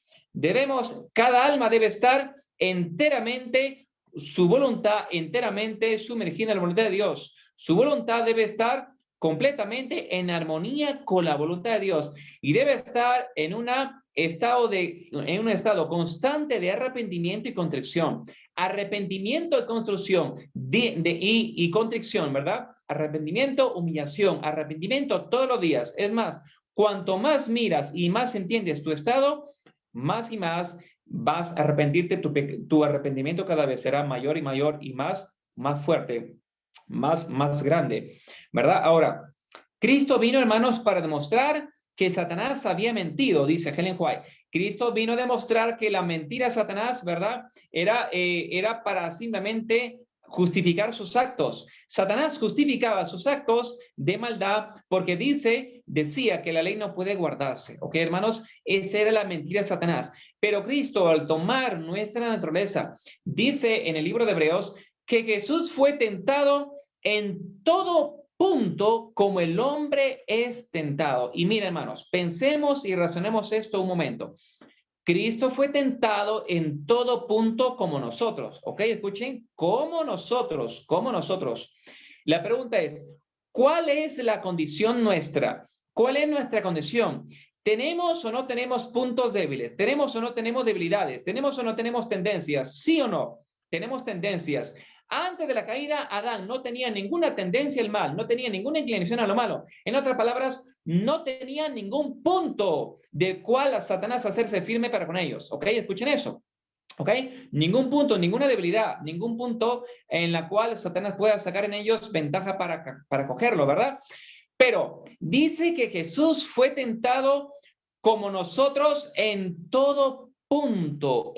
cada alma debe estar enteramente, su voluntad enteramente sumergida en la voluntad de Dios. Su voluntad debe estar completamente en armonía con la voluntad de Dios y debe estar en un estado constante de arrepentimiento y contrición. Arrepentimiento y construcción y contrición, ¿verdad? Arrepentimiento, humillación, arrepentimiento todos los días. Es más, cuanto más miras y más entiendes tu estado, más y más vas a arrepentirte. Tu arrepentimiento cada vez será mayor y mayor y más fuerte, más grande, ¿verdad? Ahora, Cristo vino, hermanos, para demostrar que Satanás había mentido, dice Ellen White. Cristo vino a demostrar que la mentira de Satanás, ¿verdad? Era para simplemente justificar sus actos. Satanás justificaba sus actos de maldad porque decía que la ley no puede guardarse. ¿Ok, hermanos? Esa era la mentira de Satanás. Pero Cristo, al tomar nuestra naturaleza, dice en el libro de Hebreos que Jesús fue tentado en todo punto como el hombre es tentado. Y mira, hermanos, pensemos y razonemos esto un momento. Cristo fue tentado en todo punto como nosotros, ¿ok? Escuchen, como nosotros. La pregunta es, ¿cuál es la condición nuestra? ¿Cuál es nuestra condición? ¿Tenemos o no tenemos puntos débiles? ¿Tenemos o no tenemos debilidades? ¿Tenemos o no tenemos tendencias? ¿Sí o no? Tenemos tendencias. Antes de la caída, Adán no tenía ninguna tendencia al mal, no tenía ninguna inclinación a lo malo. En otras palabras, no tenía ningún punto del cual a Satanás hacerse firme para con ellos. ¿Ok? Escuchen eso. ¿Ok? Ningún punto, ninguna debilidad, ningún punto en la cual Satanás pueda sacar en ellos ventaja para cogerlo, ¿verdad? Pero dice que Jesús fue tentado como nosotros en todo punto,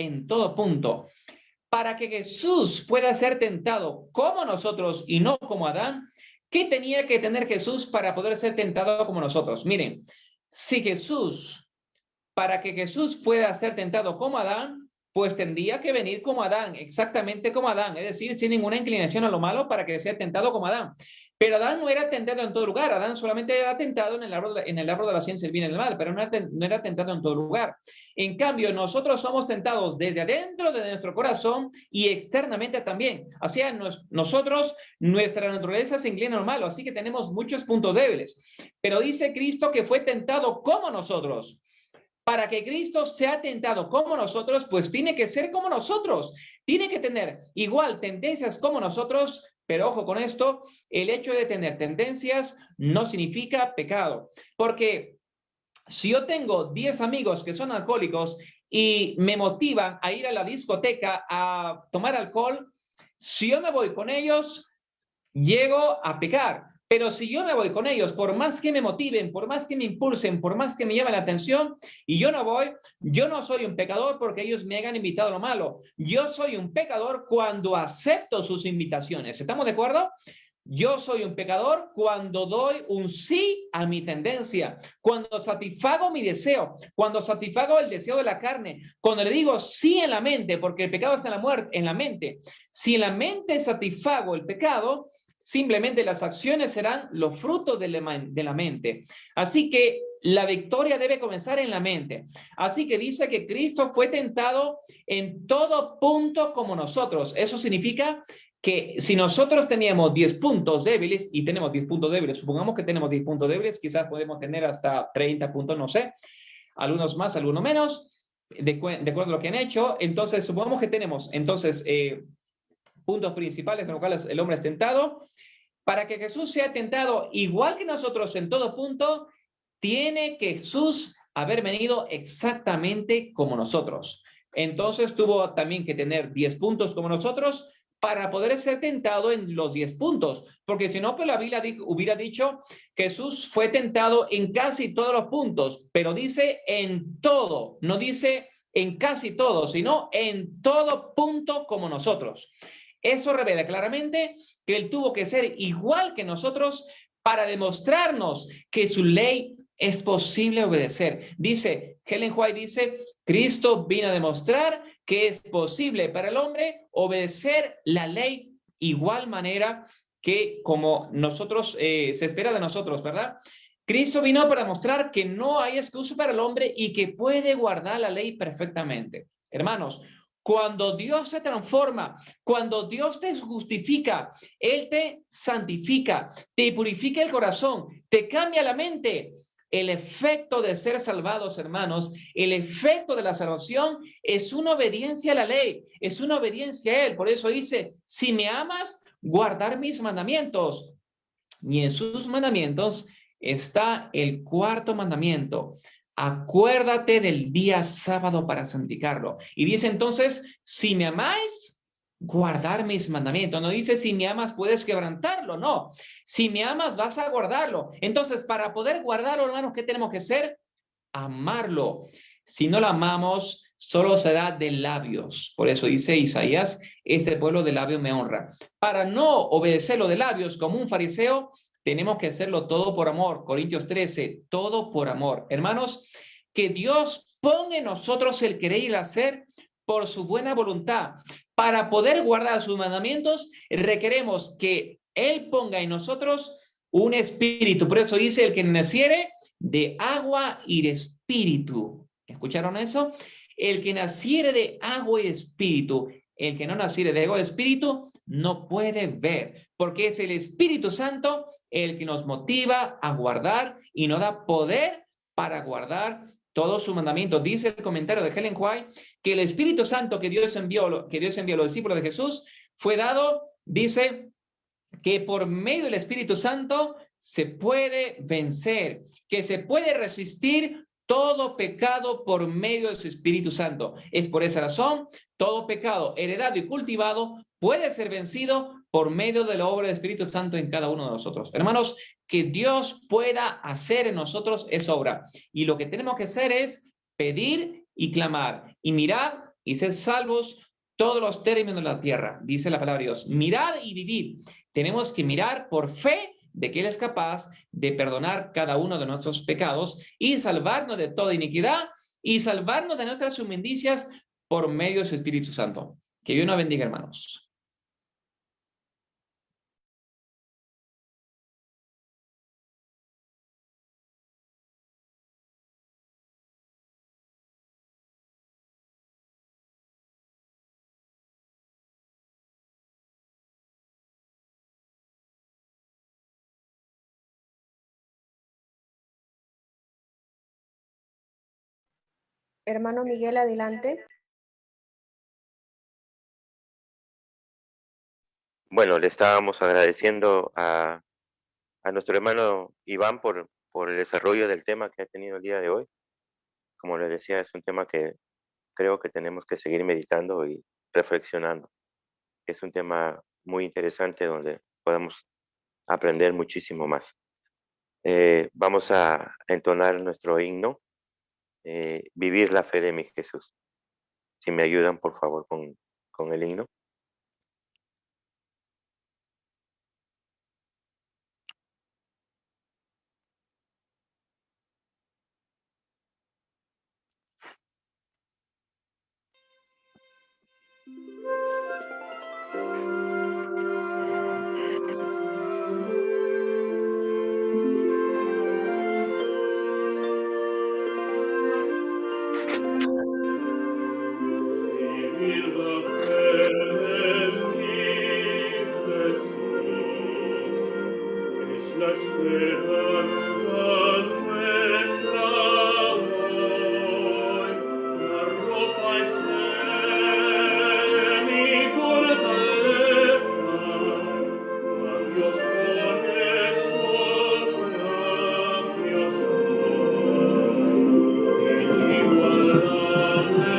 Para que Jesús pueda ser tentado como nosotros y no como Adán, ¿qué tenía que tener Jesús para poder ser tentado como nosotros? Miren, para que Jesús pueda ser tentado como Adán, pues tendría que venir como Adán, exactamente como Adán, es decir, sin ninguna inclinación a lo malo para que sea tentado como Adán. Pero Adán no era tentado en todo lugar. Adán solamente era tentado en el árbol de la ciencia del bien y del mal, pero no era tentado en todo lugar. En cambio, nosotros somos tentados desde adentro de nuestro corazón y externamente también. O sea, nosotros, nuestra naturaleza se inclina al malo, así que tenemos muchos puntos débiles. Pero dice Cristo que fue tentado como nosotros. Para que Cristo sea tentado como nosotros, pues tiene que ser como nosotros. Tiene que tener igual tendencias como nosotros. Pero ojo con esto, el hecho de tener tendencias no significa pecado. Porque si yo tengo 10 amigos que son alcohólicos y me motivan a ir a la discoteca a tomar alcohol, si yo me voy con ellos, llego a pecar. Pero si yo me voy con ellos, por más que me motiven, por más que me impulsen, por más que me llamen la atención, y yo no voy, yo no soy un pecador porque ellos me hayan invitado a lo malo. Yo soy un pecador cuando acepto sus invitaciones. ¿Estamos de acuerdo? Yo soy un pecador cuando doy un sí a mi tendencia, cuando satisfago mi deseo, cuando satisfago el deseo de la carne, cuando le digo sí en la mente, porque el pecado está en la muerte, en la mente. Si en la mente satisfago el pecado, simplemente las acciones serán los frutos de la mente. Así que la victoria debe comenzar en la mente. Así que dice que Cristo fue tentado en todo punto como nosotros. Eso significa que si nosotros teníamos 10 puntos débiles, y tenemos 10 puntos débiles, supongamos que tenemos 10 puntos débiles, quizás podemos tener hasta 30 puntos, no sé, algunos más, algunos menos, de acuerdo a lo que han hecho. Entonces, supongamos que tenemos, entonces, puntos principales en los cuales el hombre es tentado. Para que Jesús sea tentado igual que nosotros en todo punto, tiene que Jesús haber venido exactamente como nosotros. Entonces tuvo también que tener 10 puntos como nosotros para poder ser tentado en los 10 puntos. Porque si no, pues la Biblia hubiera dicho que Jesús fue tentado en casi todos los puntos, pero dice en todo, no dice en casi todo, sino en todo punto como nosotros. Eso revela claramente que él tuvo que ser igual que nosotros para demostrarnos que su ley es posible obedecer. Dice, Ellen White dice, Cristo vino a demostrar que es posible para el hombre obedecer la ley igual manera que como nosotros, se espera de nosotros, ¿verdad? Cristo vino para mostrar que no hay excusa para el hombre y que puede guardar la ley perfectamente. Hermanos, cuando Dios se transforma, cuando Dios te justifica, Él te santifica, te purifica el corazón, te cambia la mente. El efecto de ser salvados, hermanos, el efecto de la salvación es una obediencia a la ley, es una obediencia a Él. Por eso dice, si me amas, guardar mis mandamientos. Y en sus mandamientos está el cuarto mandamiento. Acuérdate del día sábado para santificarlo. Y dice entonces, si me amáis, guardar mis mandamientos. No dice, si me amas, puedes quebrantarlo. No, si me amas, vas a guardarlo. Entonces, para poder guardarlo, hermanos, ¿qué tenemos que hacer? Amarlo. Si no lo amamos, solo será de labios. Por eso dice Isaías, este pueblo de labios me honra. Para no obedecerlo de labios como un fariseo, tenemos que hacerlo todo por amor. Corintios 13, todo por amor. Hermanos, que Dios ponga en nosotros el querer y el hacer por su buena voluntad. Para poder guardar sus mandamientos, requeremos que Él ponga en nosotros un espíritu. Por eso dice, el que naciere de agua y de espíritu. ¿Escucharon eso? El que naciere de agua y de espíritu. El que no naciere de agua y de espíritu no puede ver, porque es el Espíritu Santo el que nos motiva a guardar y nos da poder para guardar todos sus mandamientos. Dice el comentario de Ellen White que el Espíritu Santo que Dios envió a los discípulos de Jesús fue dado, dice, que por medio del Espíritu Santo se puede vencer, que se puede resistir todo pecado por medio de su Espíritu Santo. Es por esa razón, todo pecado heredado y cultivado puede ser vencido por medio de la obra del Espíritu Santo en cada uno de nosotros. Hermanos, que Dios pueda hacer en nosotros esa obra. Y lo que tenemos que hacer es pedir y clamar. Y mirad y ser salvos todos los términos de la tierra. Dice la palabra de Dios. Mirad y vivid. Tenemos que mirar por fe de que Él es capaz de perdonar cada uno de nuestros pecados y salvarnos de toda iniquidad y salvarnos de nuestras inmundicias por medio de su Espíritu Santo. Que Dios nos bendiga, hermanos. Hermano Miguel, adelante. Bueno, le estábamos agradeciendo a nuestro hermano Iván por el desarrollo del tema que ha tenido el día de hoy. Como les decía, es un tema que creo que tenemos que seguir meditando y reflexionando. Es un tema muy interesante donde podemos aprender muchísimo más. Vamos a entonar nuestro himno, Vivir la fe de mi Jesús. Si me ayudan, por favor, con el himno. Vivir la fe en ti, Jesús, es la esperanza nuestra hoy. La roca es Él, mi fortaleza, a Dios por eso gracias doy. Inigualable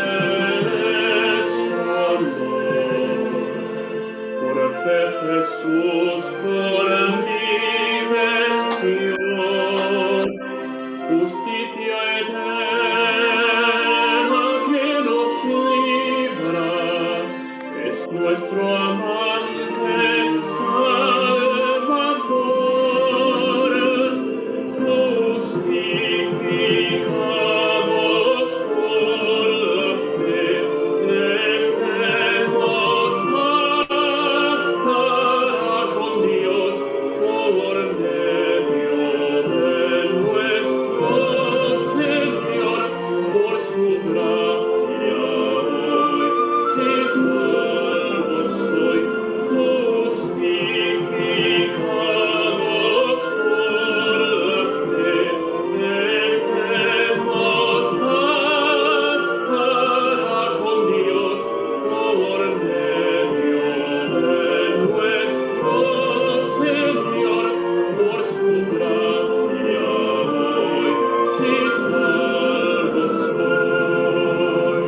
es su amor, por fe Jesús por mi venció, justicia eterna que nos libra, es nuestro amante Salvador, justificados por la fe, tendremos hasta con Dios por medio de nuestro Señor, por su gracia hoy, si salvo soy, justificados por la fe, tendremos hasta con Dios por medio de nuestro Señor, por su gracia hoy, si salvo soy.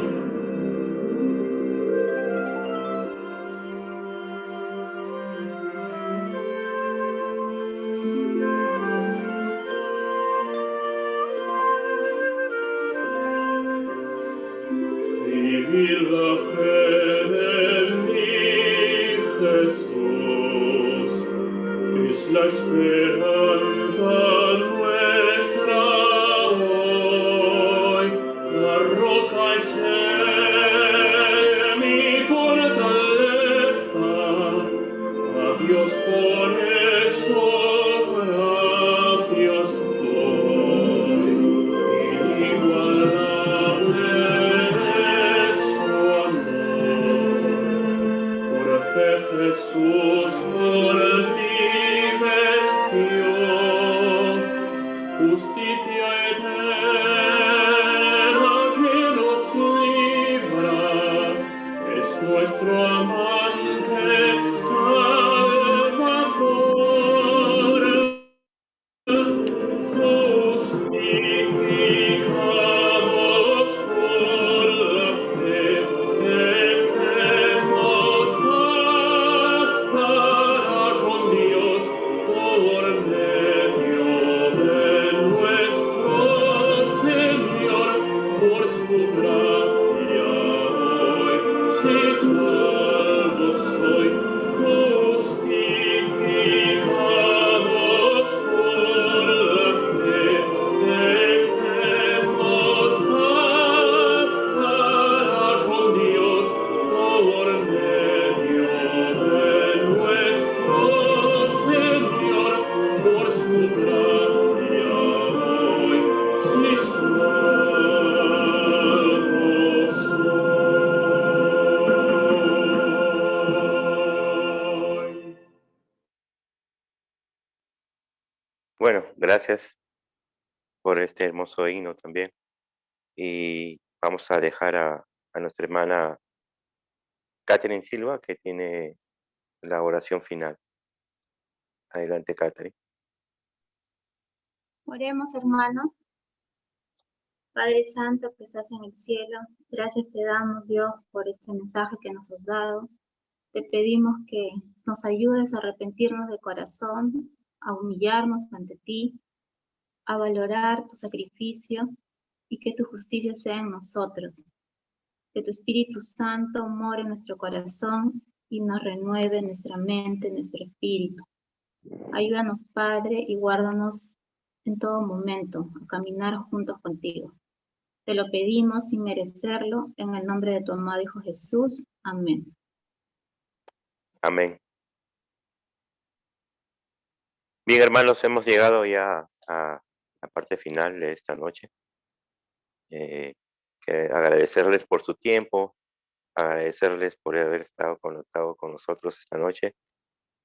Vivir la fe de mi Jesús, es la esperanza nuestra hoy. La roca es Él, mi fortaleza, a Dios por eso gracias doy. Inigualable es su amor, por fe Jesús por mí venció, justicia eterna que nos libra, es nuestro amante Salvador, justificados por la fe, tendremos hasta con Dios por medio de nuestro Señor, por su gracia hoy, si salvo soy, justificados por la fe, tendremos hasta con Dios por medio de nuestro Señor, por su gracia hoy, si salvo soy. Bueno, gracias por este hermoso himno también. Y vamos a dejar a nuestra hermana Catherine Silva, que tiene la oración final. Adelante, Catherine. Oremos, hermanos. Padre Santo que estás en el cielo, gracias te damos, Dios, por este mensaje que nos has dado. Te pedimos que nos ayudes a arrepentirnos de corazón, a humillarnos ante ti, a valorar tu sacrificio y que tu justicia sea en nosotros. Que tu Espíritu Santo more en nuestro corazón y nos renueve nuestra mente, nuestro espíritu. Ayúdanos, Padre, y guárdanos en todo momento a caminar juntos contigo. Te lo pedimos sin merecerlo, en el nombre de tu amado Hijo Jesús. Amén. Amén. Bien, hermanos, hemos llegado ya a la parte final de esta noche. Que agradecerles por su tiempo, agradecerles por haber estado conectado con nosotros esta noche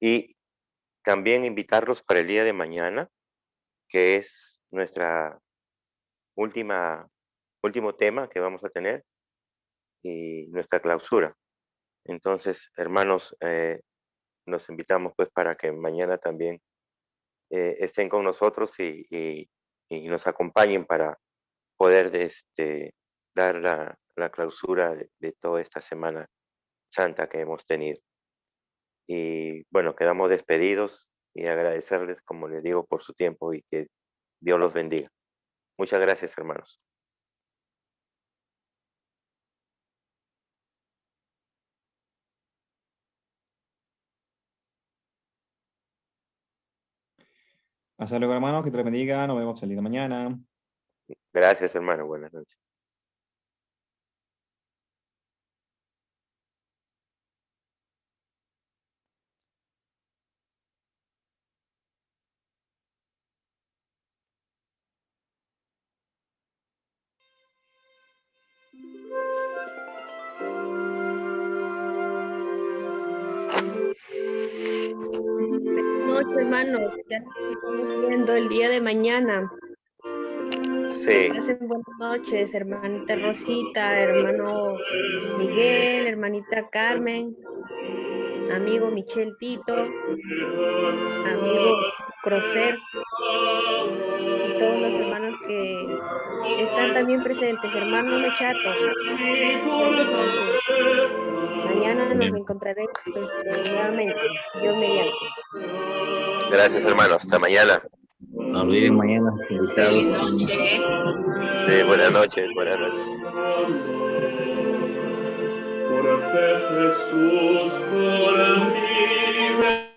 y también invitarlos para el día de mañana, que es nuestra último tema que vamos a tener y nuestra clausura. Entonces, hermanos, nos invitamos pues para que mañana también estén con nosotros y nos acompañen para poder dar la clausura de toda esta Semana Santa que hemos tenido. Y bueno, quedamos despedidos y agradecerles, como les digo, por su tiempo y que Dios los bendiga. Muchas gracias, hermanos. Hasta luego, hermano, que te bendiga. Nos vemos el día de mañana. Gracias, hermano. Buenas noches. Buenas noches, hermanos. Ya nos estamos viendo el día de mañana. Sí. Pasen buenas noches, hermanita Rosita, hermano Miguel, hermanita Carmen, amigo Michel Tito, amigo Crocer y todos los hermanos que están también presentes. Hermano Mechato, buenas noches. Mañana nos encontraremos nuevamente, Dios mediante. Gracias, hermano. Hasta mañana. No olviden mañana invitados. Sí, buenas noches, buenas noches. Por fe Jesús, por mí.